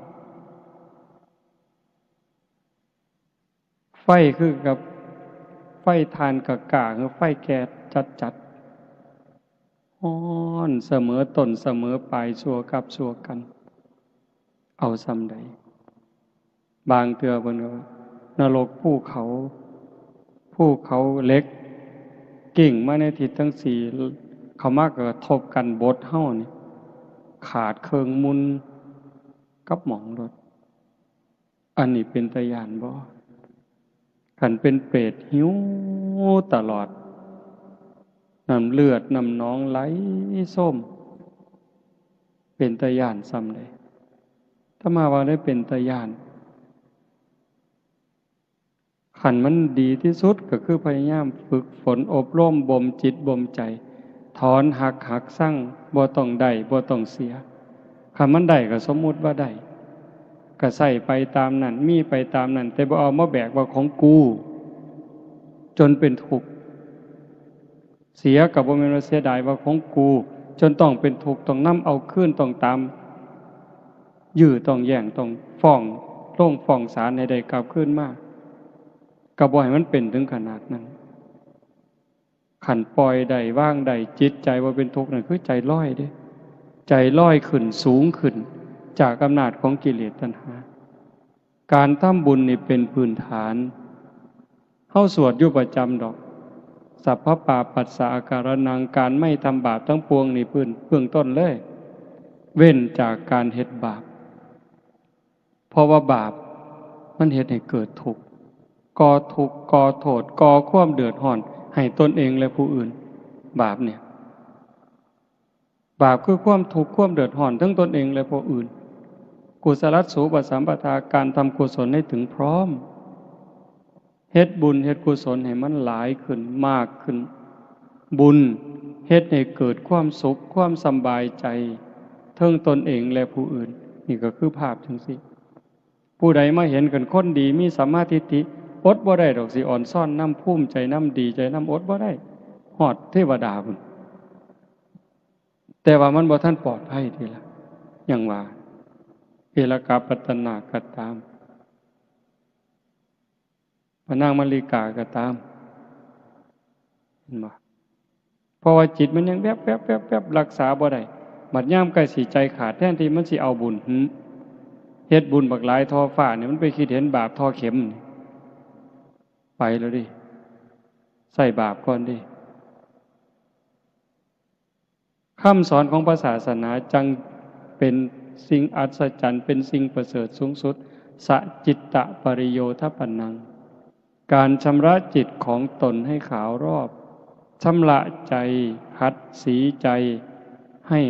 S1: ไฟคือกับไฟทานกะกะคือไฟแก๊สจัดๆร้อนเสมอต้นเสมอปลายชั่วกับชั่วกันเอาซ้ำใดบางเทื่อเพิ่นก็นรกภูเขาเล็กกิ่งมาในทิศทั้งสี่เข้ามากระทบกันบดเฮานี่ขาดเคิงมุนกับหมองรถอันนี้เป็นตาย้านบ่คันเป็นเปรตหิวตลอดน้ำเลือดน้ำหนองไหลส้มเป็นตาย้านซ้ำใดถ้ามาว่าได้เป็นตาย้านขันมันดีที่สุดก็คือพยายามฝึกฝนอบรมบ่มจิตบ่มใจถอนหักสร้างบ่ต้องได้บ่ต้องเสียคันมันได้ก็สมมุติว่าได้ก็ใส่ไปตามนั้นมีไปตามนั้นแต่บ่เอามาแบกว่าของกูจนเป็นทุกข์เสียก็บ่แม่นว่าเสียดายว่าของกูจนต้องเป็นทุกข์ต้องนำเอาคืนต้องตามยื้อต้องแย่งต้องฟ้องลงฟ้องศาลให้ได้กลับคืนมาก็บ่ให้มันเป็นถึงขนาดนั้นขันปล่อยได้ว่างได้จิตใจว่าเป็นทุกข์นั่นคือใจลอยเด้ ใจลอยขึ้นสูงขึ้นจากอำนาจของกิเลสตัณหาการทำบุญนี่เป็นพื้นฐานเฮาสวดอยู่ประจำดอกสัพพปาปัสสะอาการนังการไม่ทำบาปทั้งปวงนี่เบื้องต้นเลยเว้นจากการเฮ็ดบาปเพราะว่าบาปมันเฮ็ดให้เกิดทุกข์ก่อทุกข์ก่อโทษก่อความเดือดร้อนให้ตนเองและผู้อื่นบาปเนี่ยบาปคือความทุกข์ความเดือดร้อนทั้งตนเองและผู้อื่นกุศลสูปสัมปทาการทำกุศลให้ถึงพร้อมเฮ็ดบุญเฮ็ดกุศลให้มันหลายขึ้นมากขึ้นบุญเฮ็ดให้เกิดความสุขความสบายใจทั้งตนเองและผู้อื่นนี่ก็คือภาพจังซี่ผู้ใดมาเห็นกันคนดีมีสัมมาทิฏฐิอดบ่ได้ดอกสิอ่อนซ่อนน้ำภูมิใจน้ำดีใจน้ำอดบ่ได้ฮอดเทวดาพุ่นแต่ว่ามันบ่ทันปลอดภัยทีละอย่างว่าเอลกาปัตตนาก็ตามพระนางมลิกาก็ตามเห็นบ่เพราะว่าจิตมันยังแวบๆๆๆรักษาบ่ได้บัดยามใกล้สิใจขาดแทนที่มันสิเอาบุญเฮ็ดบุญบักหลายทอฟ้าเนี่ยมันไปคิดเห็นบาปทอเข็มไปแล้วดิใส่บาปก่อนดิคำสอนของพระศาสนาจังเป็นสิ่งอัศจรรย์เป็นสิ่งประเสริฐสูงสุดสัจจิตตปริโยทปนังการชำระจิตของตนให้ขาวรอบชำระใจขัดสีใจให้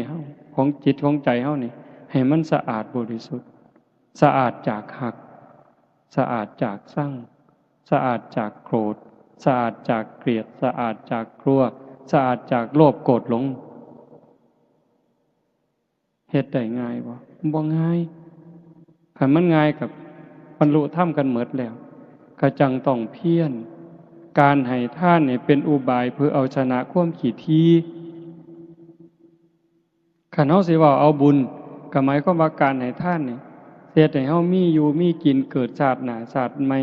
S1: ของจิตของใจเฮานี่ให้มันสะอาดบริสุทธิ์สะอาดจากหักสะอาดจากสั่งสะอาดจากโกรธสะอาดจากเกลียดสะอาดจากกลัวสะอาดจากโลภโกรธหลงเฮ็ดได้ง่ายบ่ง่ายคันมันง่ายกับบรรลุธรรมกันหมดแล้วก็จังต้องเพียรการให้ทานนี่เป็นอุบายเพื่อเอาชนะความขี้ทีคันเฮาสิว่าเอาบุญก็หมายความว่าการให้ทานนี่เฮ็ดให้เฮามีอยู่มีกินเกิดชาติหน้าชาติใหม่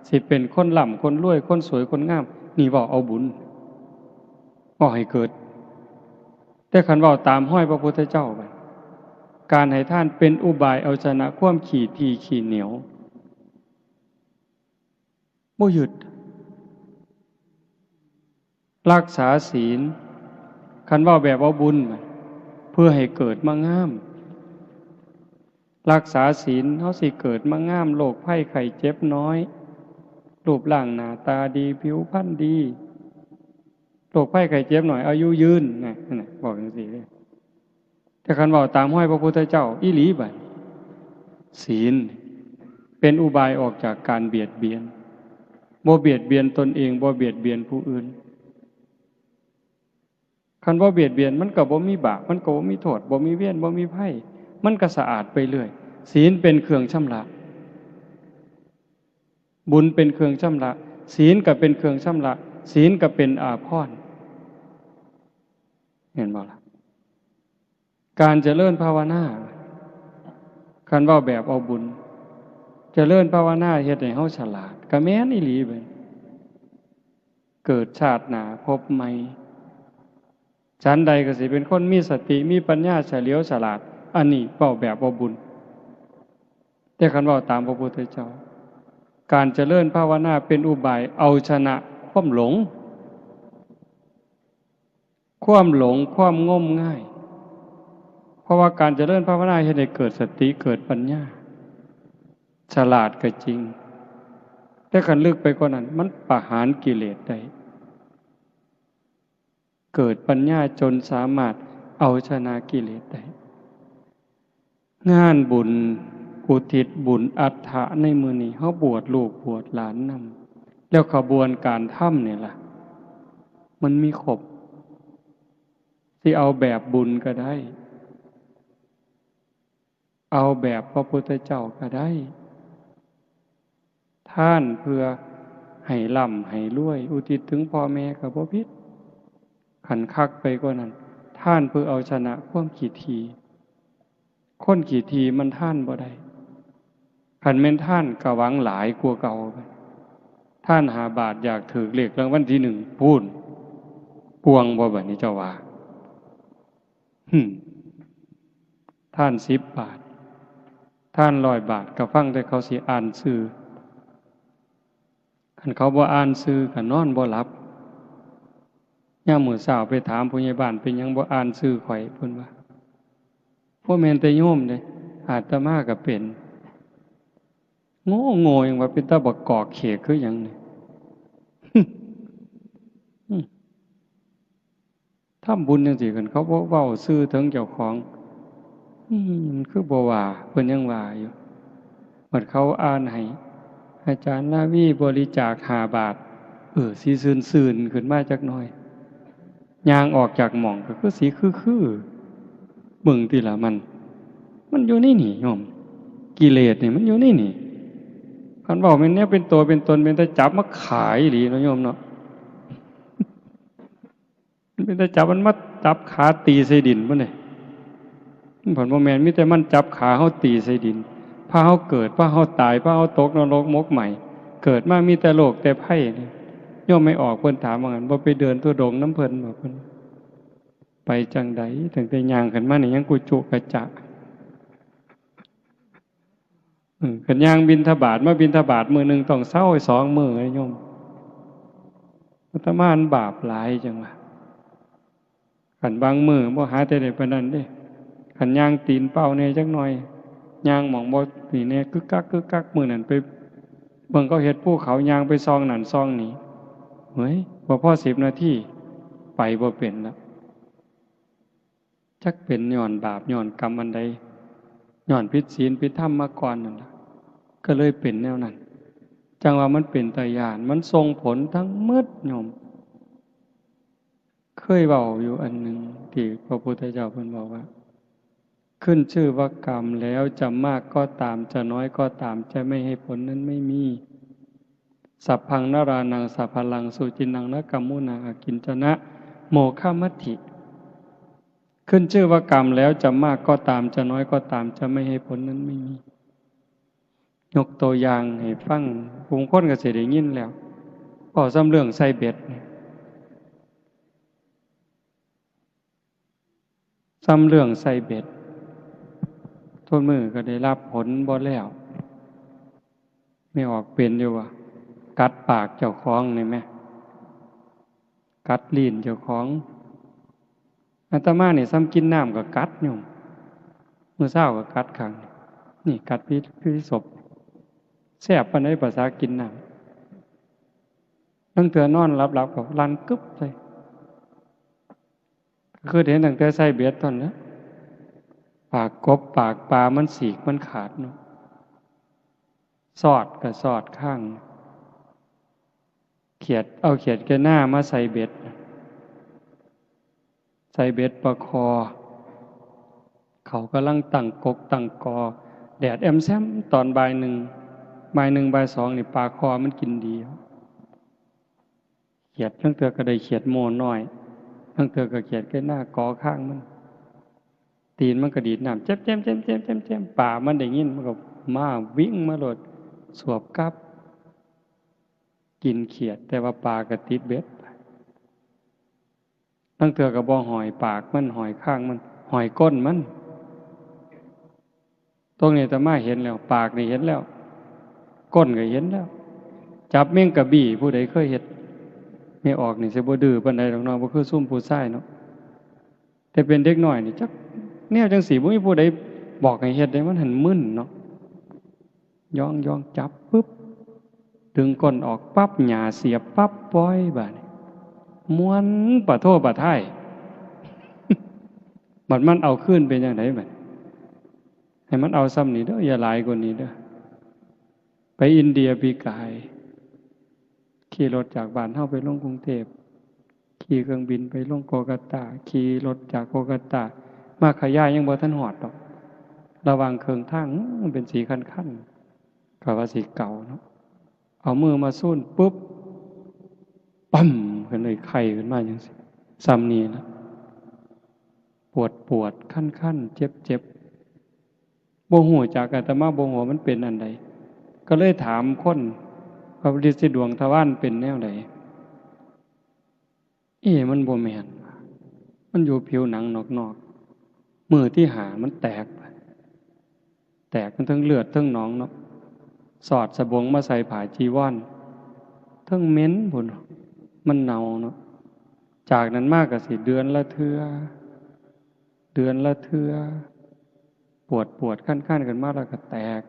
S1: สิเป็นคนร่ำคนรวยคนสวยคนงามนี่เว้าเอาบุญบ่ให้เกิดแต่คันเว้าตามห้อยพระพุทธเจ้าไปการให้ทานเป็นอุบายเอาชนะความขี้ทีขี้เหนียวบ่หยุดรักษาศีลคันว่าแบบเอาบุญเพื่อให้เกิดมางามรักษาศีลเฮาสิเกิดมางามโรคภัยไข้เจ็บน้อยรูปร่างหน้าตาดีผิวพรรณดีโรคภัยไข้เจ็บหน่อยอายุยืนนั่นบอกจังซี่เด้แต่คันเว้าตามห้อยพระพุทธเจ้าอีหลีบัดศีลเป็นอุบายออกจากการเบียดเบียนบ่เบียดเบียนตนเองบ่เบียดเบียนผู้อื่นคันบ่เบียดเบียนมันก็บ่มีบาปมันก็บ่มีโทษบ่มีเวรบ่มีภัยมันก็สะอาดไปเรื่อยศีลเป็นเครื่องชำระบุญเป็นเครื่องชำระศีลก็เป็นเครื่องชำระศีลก็เป็นอาภรณ์เห็นบ่ล่ะการเจริญภาวนาคันว่าแบบเอาบุญเจริญภาวนาเฮ็ดให้เฮาฉลาดก็แม่นอีหลีเบิ่เกิดชาติหน้าพบใหม่ฉันใดก็สิเป็นคนมีสติมีปัญญาเฉลียวฉลาดอันนี้เว้าแบบเอาบุญแต่คันเว้าตามพระพุทธเจ้าการเจริญภาวนาเป็นอุบายเอาชนะความหลงความงมง่ายเพราะว่าการเจริญภาวนาเฮ็ดให้เกิดสติเกิดปัญญาฉลาดก็จริงแต่คันลึกไปกว่านั้นมันประหารกิเลสได้เกิดปัญญาจนสามารถเอาชนะกิเลสได้งานบุญอุทิศบุญอัฏฐะในมื้อนี้เฮาบวชลูกบวชหลานนำแล้วขบวนการทำนี่ล่ะมันมีครบที่เอาแบบบุญก็ได้เอาแบบพระพุทธเจ้าก็ได้ท่านเพื่อให้ร่ำให้รวยอุทิศถึงพ่อแม่ก็บ่ผิดขันคักไปกว่านั้นท่านเพื่อเอาชนะความขี้ทีคนขี้ทีมันท่านบ่ได้ขันแม่นท่านก็หวังหลายกว่าเก่าไปท่านหาบาทอยากถือเลขรางวัลที่1พูนปวงบ่บัดนี้เจ้าว่า ท่าน10 บาทท่าน100 บาทก็ฟังแต่เขาสิอ่านชื่อคันเขาบ่อ่านชื่อก็นอนบ่หลับยามมื้อเช้าไปถามผู้ใหญ่บ้านเป็นหยังบ่อ่านชื่อข่อยเพิ่นว่าบ่แม่นแต่โยมเด้อาตมาก็เป็นโง่โง่ยังว่าเป็นตาบักกอกเขกคือหยังนี่ ทำบุญจังซี่กันเขาบ่เว้าชื่อถึงเจ้าของมันคือบ่ว่าเพิ่นยังว่าอยู่บัดเขาอ่านให้อาจารย์นาวีบริจาค5 บาทสิซื่นๆขึ้นมาจักหน่อยย่างออกจากหม่องก็คือสิคือเบิ่งติล่ะมันอยู่ในนี่โยมกิเลสนี่มันอยู่ในนี่คันเว้าแม่นแนวเป็นตัวเป็นตนเป็นแต่จับมาขายอีหลีเนาะโยมเนาะมันเป็นแต่จับมันมาจับขาตีใส่ดินพุ่นนี่ผลบ่แม่นมีแต่มันจับขาเฮาตีใส่ดินพาเฮาเกิดพาเฮาตายพาเฮาตกนรกมกใหม่เกิดมามีแต่โลกแต่ไผ่นี่โยมไม่ออกเพิ่นถามว่างั้นบ่ไปเดินทุดงค์นำเพิ่นบ่เพิ่นไปจังได๋ตั้งแต่ย่างขึ้นมานี่ยังกุจุกะจะคันย่างบิณฑบาตมาบิณฑบาตมื้อนึงต้องเซา2 มื้อโยมอาตมามันบาปหลายจังว่าคันบางมื้อบ่หาแต่ได้ปานนั้นเด้คันย่างตีนเป้าแน่จักหน่อยย่างหม่องบ่นี่แน่กึกกักมื้อนั้นไปเบิ่งเขาเฮ็ดภูเขาย่างไปซองนั่นซองนี้เฮ้ยบ่พอ10 นาทีไปบ่เป็นแล้วจักเป็นย้อนบาปย้อนกรรมอันใดย้อนผิดศีลผิดธรรมมาก่อนนั่นล่ะก็เลยเป็นแนวนั้นจังว่ามันเป็นตาย้านมันส่งผลทั้งหมดโยมเคยเว้าอยู่อันหนึ่งที่พระพุทธเจ้าเพิ่นบอกว่าขึ้นชื่อว่ากรรมแล้วจะมากก็ตามจะน้อยก็ตามจะไม่ให้ผลนั้นไม่มีสัพพังนรานังสัพพลังสุจินังนกัมมุนาอากินจนะโมฆะมัตถิขึ้นชื่อว่ากรรมแล้วจะมากก็ตามจะน้อยก็ตามจะไม่ให้ผลนั้นไม่มียกตัวอย่างให้ฟังผู้คนก็สิได้ยินแล้วก็ซ้ำเรื่องใส่เบ็ดซ้ำเรื่องใส่เบ็ดทุกมื้อก็ได้รับผลบ่แล้วไม่ออกเป็นอยู่ว่ากัดปากเจ้าของนี่แม่กัดลิ้นเจ้าของอาตมานี่ซ้ำกินน้ำก็กัดโยมมื้อเช้าก็กัดครั้งนี่กัดพิศพแซ่บปานใดภาษากินน้ำตั้งแต่นอนหลับๆก็ลั่นกึบใส่คือเห็นตั้งแต่ใส่เบ็ดตอนนั้นปากกบปากปลามันสีกมันขาดเนาะสอดก็สอดข้างเขียดเอาเขียดแกหน้ามาใส่เบ็ดประคอเขากำลังตั้งกกตั้งกอแดดแอมแซมตอนบ่าย 1บ่าย 1บ่าย 2นี่ปลาคอมันกินดีเขียดทั้งเทื่อก็ได้เขียดโมน้อยทั้งเทื่อก็เขียดแกหน้ากอข้างมันตีนมันก็ดีดน้ำเจ็บป่ามันได้ยินมันก็มาวิ่งมาโลดสวบกลับกินเขียดแต่ว่าปลาก็ติดเบ็ดทั้งเทื่อก็บ่หอยปากมันหอยข้างมันหอยก้นมันตรงนี้อาตมาเห็นแล้วปากนี่เห็นแล้วก้นก็เห็นแล้วจับแมงกะบี้ผู้ใดเคยเฮ็ดไม่ออกนี่สิบ่ดื้อปานใดดอกเนาะบ่คือซุ่มผู้ชายเนาะแต่เป็นเด็กน้อยนี่จักแนวจังสีบ่มีผู้ใดบอกให้เฮ็ดได้มันหันมึนเนาะย่องจับปึ๊บดึงก้นออกปั๊บหญ้าเสียบปั๊บปล่อยบาดนี้ม้วนปะโทปะท้ายบัดมันเอาคืนเป็นจังได๋บัดให้มันเอาซ้ำนี่เด้ออย่าหลายกว่านี้เด้อไปอินเดียปีกายขี่รถจากบ้านเฮาไปลงกรุงเทพขี่เครื่องบินไปลงโกลกัตตาขี่รถจากโกลกัตตามาขยายยังบ่ทันฮอดดอกระหว่างเครื่องทางมันเป็นสีคันๆก็ว่าสีเก่าเนาะเอามือมาซูนปุ๊บปั๊มขึ้นเลยไข้ขึ้นมาจังซี่ซ้ำนี้นะปวดคันๆเจ็บบ่ฮู้จักอาตมาบ่ฮู้ว่ามันเป็นอันใดก็เลยถามคนว่าฤทธิ์ดวงทวารเป็นแนวใดมันบ่แม่นมันอยู่ผิวหนังนอก มือที่หามันแตกมันทั้งเลือดทั้งหนองเนาะสอดสบงมาใส่ผ้าจีวรทั้งเหม็นพุ่นมันเน่าเนาะจากนั้นมากก็สิเดือนละเทื่อปวดขั้นกันมากแล้วก็แตก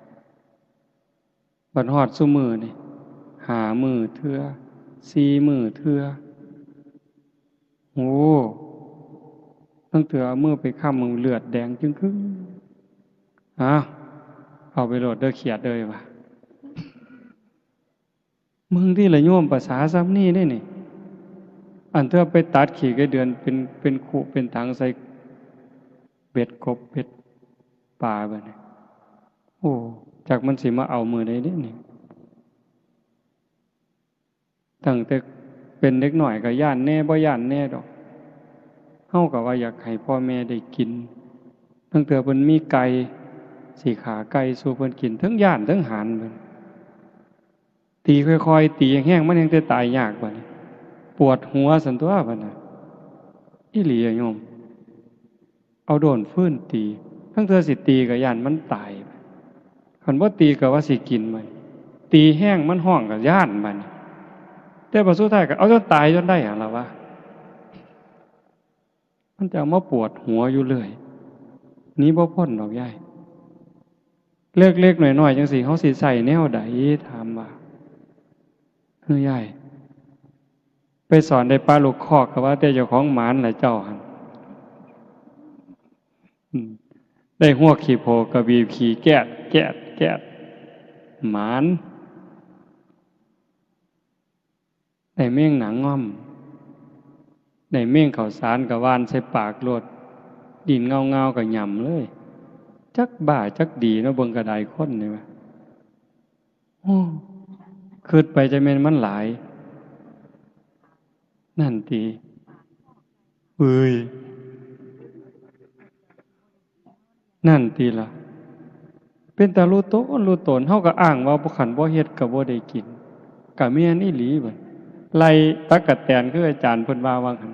S1: บัดฮอดซุมือนี่หามือเทื่อ4มือเทื่อโอ้ตั้งเถื่อเอามือไปค้ำมือเลือดแดงจึงครึ่งเอาไปโหลดเด้อเขียดเลยว่ะมึงที่ละโยมภาษาซ้ำนี่ได้นี่อันเธอไปตัดขี่กระเดือนเป็นขุเป็นถังใส่เบ็ดกบเบ็ดปลาไปเนี่ยโอ้จากมันสิมาเอามือได้เนี่ยนี่ตั้งแต่เป็นเล็กหน่อยก็ย่านแน่บ่ย่านแน่ดอกเฮากับว่าอยากให้พ่อแม่ได้กินตั้งแต่เพิ่นมีไก่สีขาไก่สู่เพิ่นกินทั้งย่านทั้งหานเพิ่นตีค่อยๆตีแห้งๆมันยังจะตายยากบัดนี้ปวดหัวสันตัวบัดน่ะอีหลีอะโยมเอาโดนฟื้นตีทั้งเธอสิตีก็ย่านมันตายคันบ่ตีก็ว่าสิกินมันตีแห้งมันห้องก็ย่านมันแต่พอสุดท้ายก็เอาจนตายจนได้หยังล่ะวะมันจะมาปวดหัวอยู่เลยนี้บ่พ้นดอกยายเล็กๆหน่อยๆจังสิเขาสิใส่แนวใดถามว่าเฮ้ยยายไปสอนได้ปลาลูกคอกก็ว่าแต่เจ้าของหมานแหละเจ้าหั่นได้หัวขี่โพกระบีบขี่แกะหมานได้เมี่ยงหนังง่อมได้เมี่ยงข้าวสารกับวานใส่ปากโลดดินเงากับหย่ำเลยจักบ้าจักดีเนาะเบิ่งกระไดคนนี่ว่ะโอ้คิดไปจะแม่นมันหลายนั่นติเอ้ยนั่นติล่ะเป็นตารู้ตนเฮาก็อ้างว่าบ่คันบ่เฮ็ดก็บ่ได้กินก็แม่นอีหลีบัดไล่ตั๊กแตนคืออาจารย์เพิ่นว่าหั่น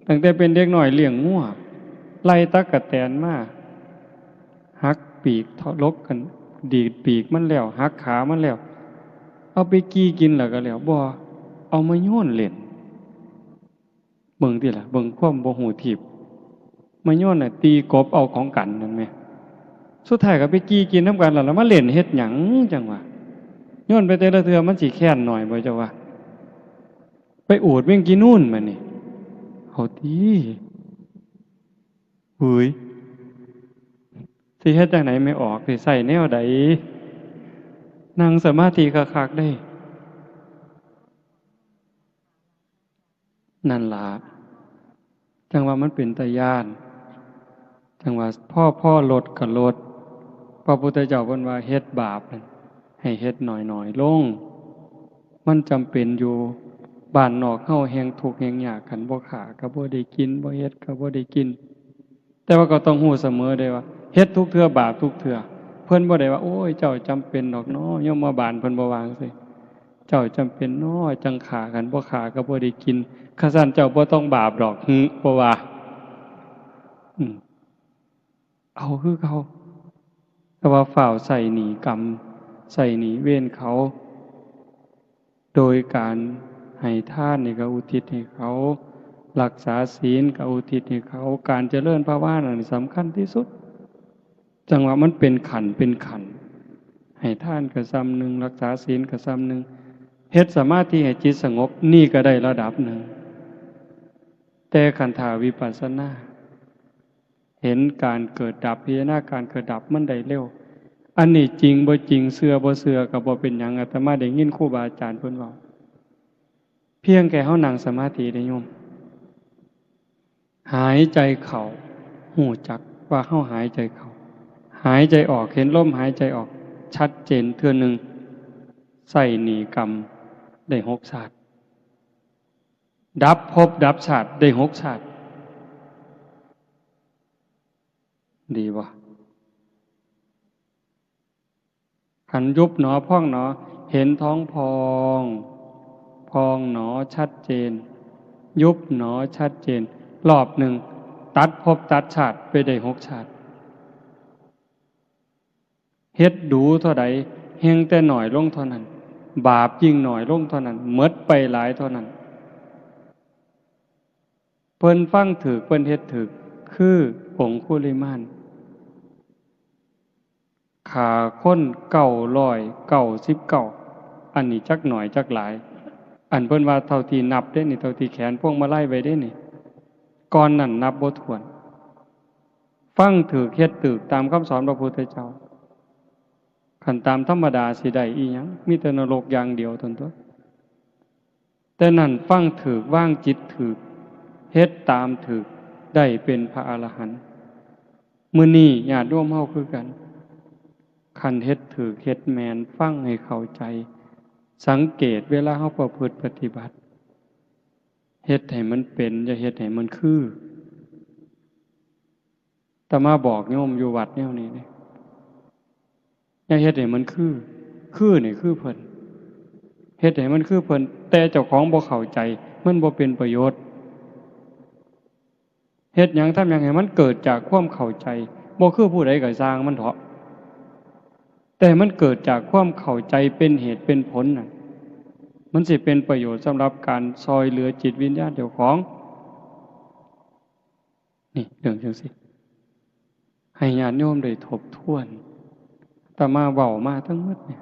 S1: ตั้งแต่เป็นเด็กน้อยเลี้ยงงัวไล่ตั๊กแตนมาหักปีกทะลกกันดีดปีกมันแล้วหักขามันแล้วเอาไปกี้กินแล้วก็แล้วบ่เอามาโยนเล่นเบิ่งติล่ะเบิ่งความบ่ฮู้ทิพย์มาโยนน่ะตีกบเอาของกันนั่นแหมสุดท้ายก็ไปกี้กินนำกันแล้วมาเล่นเฮ็ดหยังจังวะโยนไปแต่ละเทื่อมันสิแค้นหน่อยบ่เจ้าว่าไปอูดแม่งกินนู่นมานี่เอาติเฮ้ยสิเฮ็ดจังไหนไม่ออกสิใส่แนวใดนั่งสมาธิคักๆได้นั่นล่ะจังว่ามันเป็นตาย่านจังว่าพ่อลดก็ลดพระพุทธเจ้าเพิ่นว่าเฮ็ดบาปให้เฮ็ดหน่อยๆลงมันจำเป็นอยู่บ้านนอกเฮาแฮงทุกข์แฮงยากกันบ่ฆ่าก็บ่ได้กินบ่เฮ็ดก็บ่ได้กินแต่ว่าก็ต้องรู้เสมอได้ว่าเฮ็ดทุกเทื่อบาปทุกเทื่อเพิ่นบ่ได้ว่าโอ้ยเจ้าจำเป็นดอกเนาะโยมมาบ้านเพิ่นบ่วางซิเจ้าจำเป็นเนาะจังฆ่ากันบ่ฆ่าก็บ่ได้กินคันซั่นเจ้าบ่ต้องบาปดอกบ่ว่าเอาคือเขาแต่ว่าฝ่าวใส่หนีกรรมใส่หนีเวรเขาโดยการให้ทานนี่ก็อุทิศให้เขารักษาศีลก็อุทิศให้เขาการเจริญภาวนานี่สำคัญที่สุดจังว่ามันเป็นขันให้ทานก็ซ้ำนึงรักษาศีลก็ซ้ำนึงเฮ็ดสมาธิให้จิตสงบนี่ก็ได้ระดับนึงแต่ขันธาวิปัสสนาเห็นการเกิดดับพิจารณาการเกิดดับมันได้เร็วอันนี้จริงบ่จริงเชื่อบ่เชื่อก็บ่เป็นหยังอาตมาได้ยินครูบาอาจารย์เพิ่นเว้าเพียงแค่เฮานั่งสมาธิได้โยมหายใจเข้าฮู้จักว่าเฮาหายใจเข้าหายใจออกเห็นลมหายใจออกชัดเจนเทื่อนึงใส่หนีกรรมได้6ชาติดับภพดับชาติได้6ชาติดีบ่ขันยุบหนอพองหนอเห็นท้องพองหนอชัดเจนยุบหนอชัดเจน รอบหนึ่งตัดภพตัดชาติไปได้6 ชาติเฮ็ดดูเท่าใดเฮงแต่หน่อยลงเท่านั้นบาปยิ่งหน่อยลงเท่านั้นหมดไปหลายเท่านั้นเพิ่นฟังถูกเพิ่นเฮ็ดถูกคือองคุลิมานฆ่าคน999อันนี้จักหน่อยจักหลายอันเพิ่นว่าเท่าที่นับได้นี่เท่าที่แขนพวงมาลัยไว้ได้นี่ก่อนนั้นนับบ่ถ้วนฟังถูกเฮ็ดถูกตามคำสอนพระพุทธเจ้าคันตามธรรมดาสิได้อีหยังมีแต่นรกอย่างเดียวเท่านั้นตัวแต่นั่นฟังถูกวางจิตถูกเฮ็ดตามถูกได้เป็นพระอรหันต์มื้อนี้ญาติโยมเฮาคือกันคันเฮ็ดถูกเฮ็ดแม่นฟังให้เข้าใจสังเกตเวลาเฮาประพฤติปฏิบัติเฮ็ดให้มันเป็นอย่าเฮ็ดให้มันคืออาตมาบอกโยมอยู่วัดแนวนี้เด้อย่าเฮ็ดให้มันคือนี่คือเพิ่นเฮ็ดให้มันคือเพิ่นแต่เจ้าของบ่เข้าใจมันบ่เป็นประโยชน์เฮ็ดหยังทำหยังให้มันเกิดจากความเข้าใจบ่คือผู้ใดก็สร้างมันเถาะแต่มันเกิดจากความเข้าใจเป็นเหตุเป็นผลน่ะมันสิเป็นประโยชน์สำหรับการซอยเหลือจิตวิญญาณเจ้าของนี่เรื่องจังซี่ให้ญาติโยมได้ทบทวนอาตมาเว้ามาทั้งหมดเนี่ย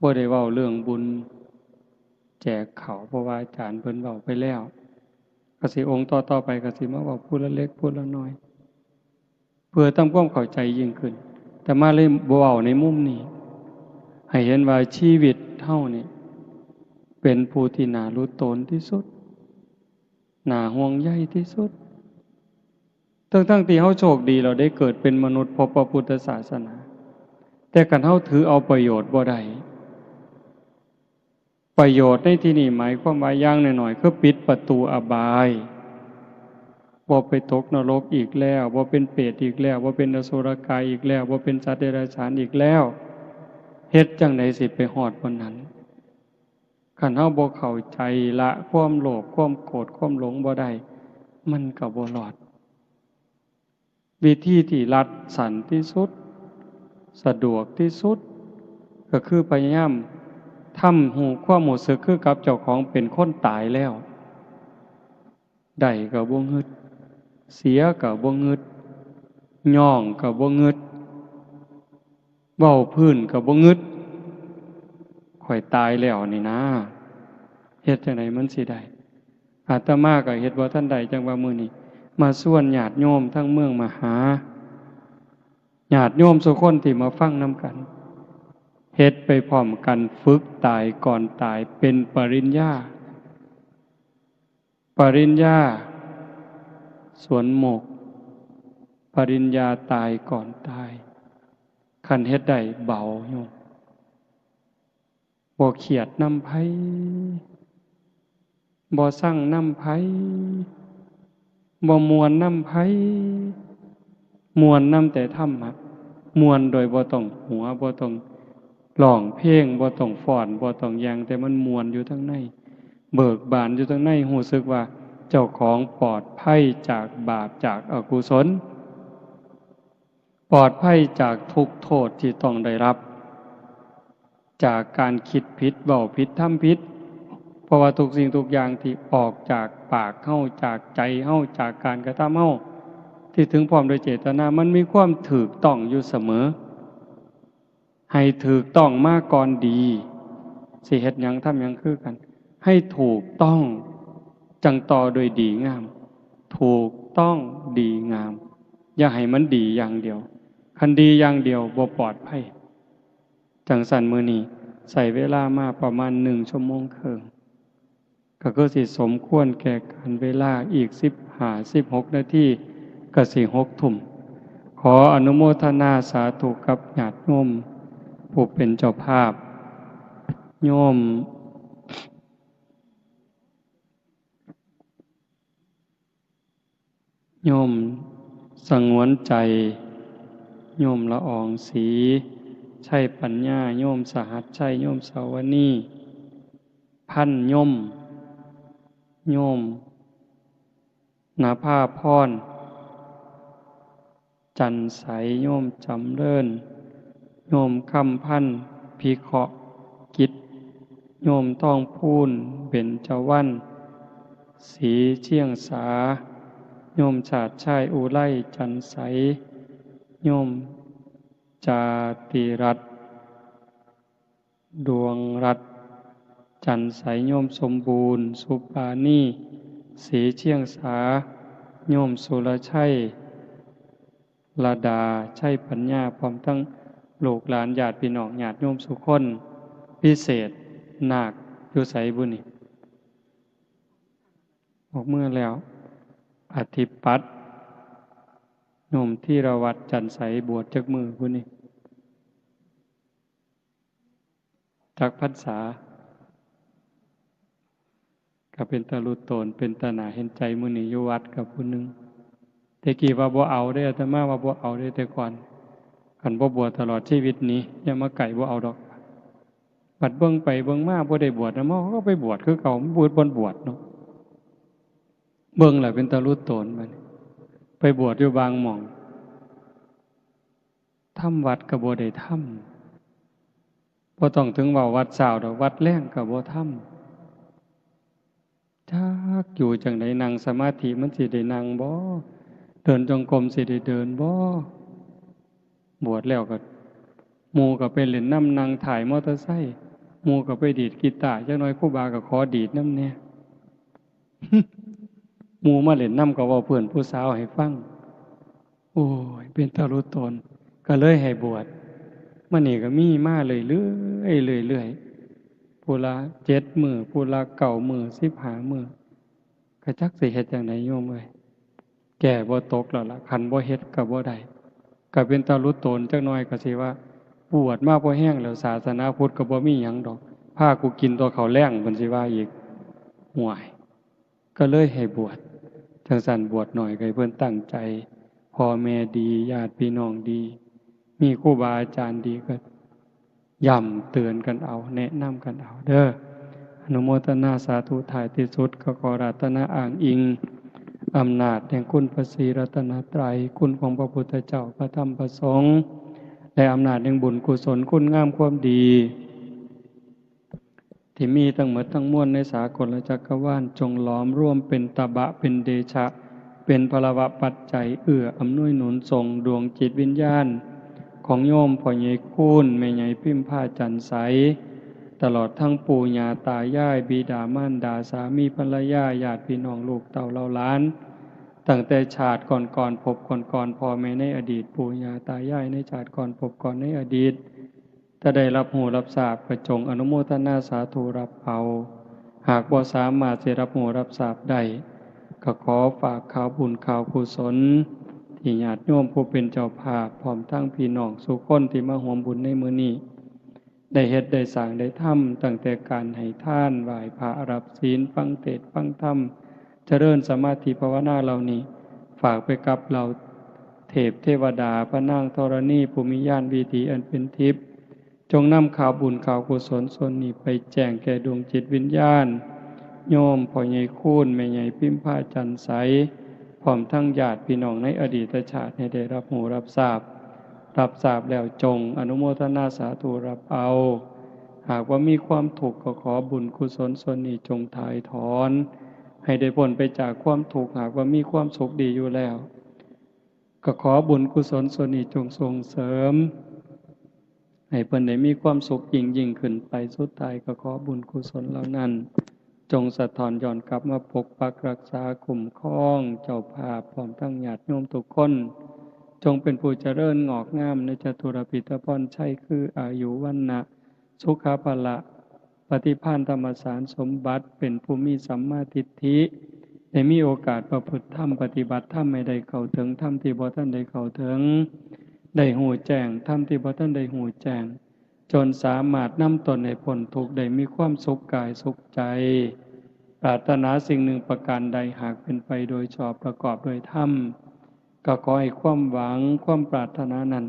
S1: บ่ได้เว้าเรื่องบุญแจกข้าวเพราะว่าอาจารย์เพิ่นเว้าไปแล้วก็สิองค์ต่อๆไปก็สิมาเว้าพูดละเล็กพูดละน้อยเพื่อทำความเข้าใจยิ่งขึ้นแต่มาเลยบ่เว้าในมุมนี้ให้เห็นว่าชีวิตเฮานี่เป็นผู้ที่น่ารู้ตนที่สุดน่าห่วงใยที่สุดทั้งที่เฮาโชคดีเราได้เกิดเป็นมนุษย์พบพระพุทธศาสนาแต่คันเฮาถือเอาประโยชน์บ่ได้ประโยชน์ในที่นี้หมายความว่าอย่างน้อยๆคือปิดประตูอบายบ่ไปตกนรกอีกแล้วบ่เป็นเปรตอีกแล้วบ่เป็นอสุรกายอีกแล้วบ่เป็นสัตว์เดรัจฉานอีกแล้วเฮ็ดจังได๋สิไปฮอดบนนั้นคันเฮาบ่เข้าใจละความโลภความโกรธความหลงบ่ได้มันก็บ่รอดวิธีที่รัดสั้นที่สุดสะดวกที่สุดก็คือพยายามทำหูความรู้สึกคือกับเจ้าของเป็นคนตายแล้วได้ก็บ่งึดเสียก็บ่งึดย่องก็บ่งึดเว้าพื้นก็บ่งึดข่อยตายแล้วนี่นะเฮ็ดจังได๋มันสิได้อาตมาก็เฮ็ดบ่ทันใดจังว่ามื้อนี้มาส่วนญาติโยมทั้งเมืองมาหาญาติโยมทุกคนที่มาฟังนำกันเฮ็ดไปพร้อมกันฝึกตายก่อนตายเป็นปริญญาสวนโมกปริญญาตายก่อนตายคันเฮ็ดได้เบาโยมบ่เครียดนำไผบ่สั่งนำไผบ่ม่วนนำไผมวนนำแต่ธรรมะมวนโดยบ่ต้องหัวบ่ต้องร้องเพลงบ่ต้องฟ้อนบ่ต้องหยังแต่มันมวนอยู่ทั้งในเบิกบานอยู่ทั้งในรู้สึกว่าเจ้าของปลอดภัยจากบาปจากอกุศลปลอดภัยจากทุกโทษที่ต้องได้รับจากการคิดผิดเว้าผิดทำผิดเพราะว่าทุกสิ่งทุกอย่างที่ออกจากปากเฮาจากใจเฮาจากการกระทำเฮาที่ถึงพร้อมโดยเจตนามันมีความถูกต้องอยู่เสมอให้ถูกต้องมาก่อนดีสิเฮ็ดหยังทำหยังคือกันให้ถูกต้องจังต่อโดยดีงามถูกต้องดีงามอย่าให้มันดีอย่างเดียวคันดีอย่างเดียวบ่ปลอดภัยจังสั่นมื้อนี้ใช้เวลามาประมาณ1 ชั่วโมงครึ่งก็คือสิสมควรแก่การเวลาอีก15-16 นาทีก็สิ6 ทุ่มขออนุโมทนาสาธุกับญาติโยมผู้เป็นเจ้าภาพโยมสงวนใจโยมละอองศรีใช่ปัญญาโยมสหัสใช่โยมสาวนีพันโยม ณภาพรจันใสโยมจำเริญโยมคำพันธ์พิเคราะห์กิจโยมทองพูนเบญจวรรณสีเชียงสาโยมชาติชายอุไลจันใสโยมจาติรัตน์ดวงรัตน์จันใสโยมสมบูรณ์สุปานีสีเชียงสาโยมสุรชัยลดาชัยปัญญาพร้อมทั้งลูกหลานญาติพี่น้องญาติโยมสุคนพิเศษนาคอยู่ไสบุนี่ออกเมื่อแล้วอธิปัตย์โยมที่ระวัดจันใสบวชจักมือบุนี่จักพรรษาก็เป็นตะลุโตนเป็นตาหนาเห็นใจมื้อนี้อยู่วัดกับผู้หนึงแต่กี้ว่าบ่เอาได้อาตมาว่าบ่เอาได้แต่ก่อนคันบ่บวชตลอดชีวิตนี้อย่ามาไก่บ่เอาดอกบัดเบิ่งไปเบิ่งมาบ่ได้บวชนะเขาก็ไปบวชคือเก่าบวชบ่บวชเนาะเบิ่งแล้วเป็นตะลุโตนบัดไปบวชอยู่บางหม่องทำวัดก็บ่ได้ทำบ่ต้องถึงว่าวัดเช้าดอกวัดแลงก็บ่ทำจักอยู่จังได๋นั่งสมาธิมันสิได้นั่งบ่เดินจงกรมสิได้เดินบ่บวชแล้วก็หมู่ก็ไปเล่นน้ำนั่งถ่ายมอเตอร์ไซค์หมู่ก็ไปดีดกีตาร์จักหน่อยครูบาก็ขอดีดนำแน่ หมู่มาเล่นน้ำก็เว้าเพื่อนผู้สาวให้ฟังโอ้ยเป็นตารุตนก็เลยให้บวชมื้อนี้ก็มีมาเรื่อยๆผู้ละ7มื้อผู้ละ9มื้อ15มื้อก็จักสิเฮ็ดจังไดโยมเอ้ยแก่บ่ตกแล้วล่ะคันบ่เฮ็ดก็บ่ได้ก็เป็นตารุตนจักหน่อยก็สิว่าบวชมาบ่แห้งแล้วศาสนาพุทธก็บ่มีหยังดอกพากูกินตัวเขาวแล้งเพิ่นสิว่าอีกห่วยก็เลยให้บวชจังซั่นบวชหน่อยก็ให้เพิ่นตั้งใจพ่อแม่ดีญาติพี่น้องดีมีครูบาอาจารย์ดีก็ย้ำเตือนกันเอาแนะนำกันเอาเด้ออนุโมทนาสาธุถ่ายที่สุดก็ขออาราธนาอ้างอิงอำนาจแห่งคุณพระศรีรัตนตรัยคุณของพระพุทธเจ้าพระธรรมพระสงฆ์และอำนาจแห่งบุญกุศลคุณงามความดีที่มีทั้งหมดทั้งมวลในสากลจักรวาลจงล้อมร่วมเป็นตบะเป็นเดชะเป็นพลวะปัจจัยเอื้ออำนวยหนุนส่งดวงจิตวิญญาณของโยมพ่อใหญ่คูณแม่ใหญ่พิมพาจันใสตลอดทั้งปู่ย่าตายายบิดามารดาสามีภรรยาญาติพี่น้องลูกเต่าเหล่าหลานตั้งแต่ชาติก่อนพบก่อนพ่อแม่ในอดีตปู่ย่าตายายในชาติก่อนพบก่อนในอดีตถ้าได้รับหูรับทราบก็จงอนุโมทนาสาธุรับเอาหากบ่สามารถจะรับหูรับทราบได้ก็ขอฝากข่าวบุญข่าวกุศลที่ญาติโยมผู้เป็นเจ้าภาพพร้อมทั้งพี่น้องสุคนที่มาร่วมบุญในมื้อนี้ได้เฮ็ดได้สร้างได้ทำตั้งแต่การให้ทานไหว้พระรับศีลฟังเทศน์ฟังธรรมเจริญสมาธิภาวนาเหล่านี้ฝากไปกับเราเทพเทวดาพระนางธรณีภูมิญาณวิถีอันเป็นทิพย์จงนำข่าวบุญข่าวกุศลส่วนนี้ไปแจ้งแก่ดวงจิตวิญญาณโยมพ่อใหญ่คูณแม่ใหญ่พิมพาจันใสพร้อมทั้งญาติพี่น้องในอดีตชาติให้ได้รับหูรับทราบแล้วจงอนุโมทนาสาธุรับเอาหากว่ามีความทุกข์ก็ขอบุญกุศลส่วนนี้จงถ่ายถอนให้ได้พ้นไปจากความทุกข์หากว่ามีความสุขดีอยู่แล้วก็ขอบุญกุศลส่วนนี้จงส่งเสริมให้เพิ่นได้มีความสุขยิ่งขึ้นไปสุดท้ายก็ขอบุญกุศลเหล่านั้นจงสะท้อนย้อนกลับมาปกปักรักษาคุ้มครองเจ้าภาพพร้อมทั้งญาติโยมทุกคนจงเป็นผู้เจริญงอกงามในจตุรพิธพรชัยคืออายุวันนะสุขภละปฏิภาณธรรมสารสมบัติเป็นผู้มีสัมมาทิฏฐิได้มีโอกาสประพฤติธรรมปฏิบัติธรรมไม่ได้เข้าถึงธรรมที่บ่ทันได้เข้าถึงได้หูแจ้งธรรมที่บ่ทันได้หูแจ้งจนสามารถนำตนให้พ้นทุกข์ได้มีความสุขกายสุขใจปรารถนาสิ่งหนึ่งประการใดหากเป็นไปโดยชอบประกอบโดยธรรมก็ขอให้ความหวังความปรารถนานั้น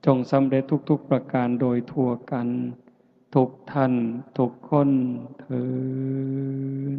S1: จงสำเร็จทุกๆประการโดยทั่วกันทุกท่านทุกคนเทอญ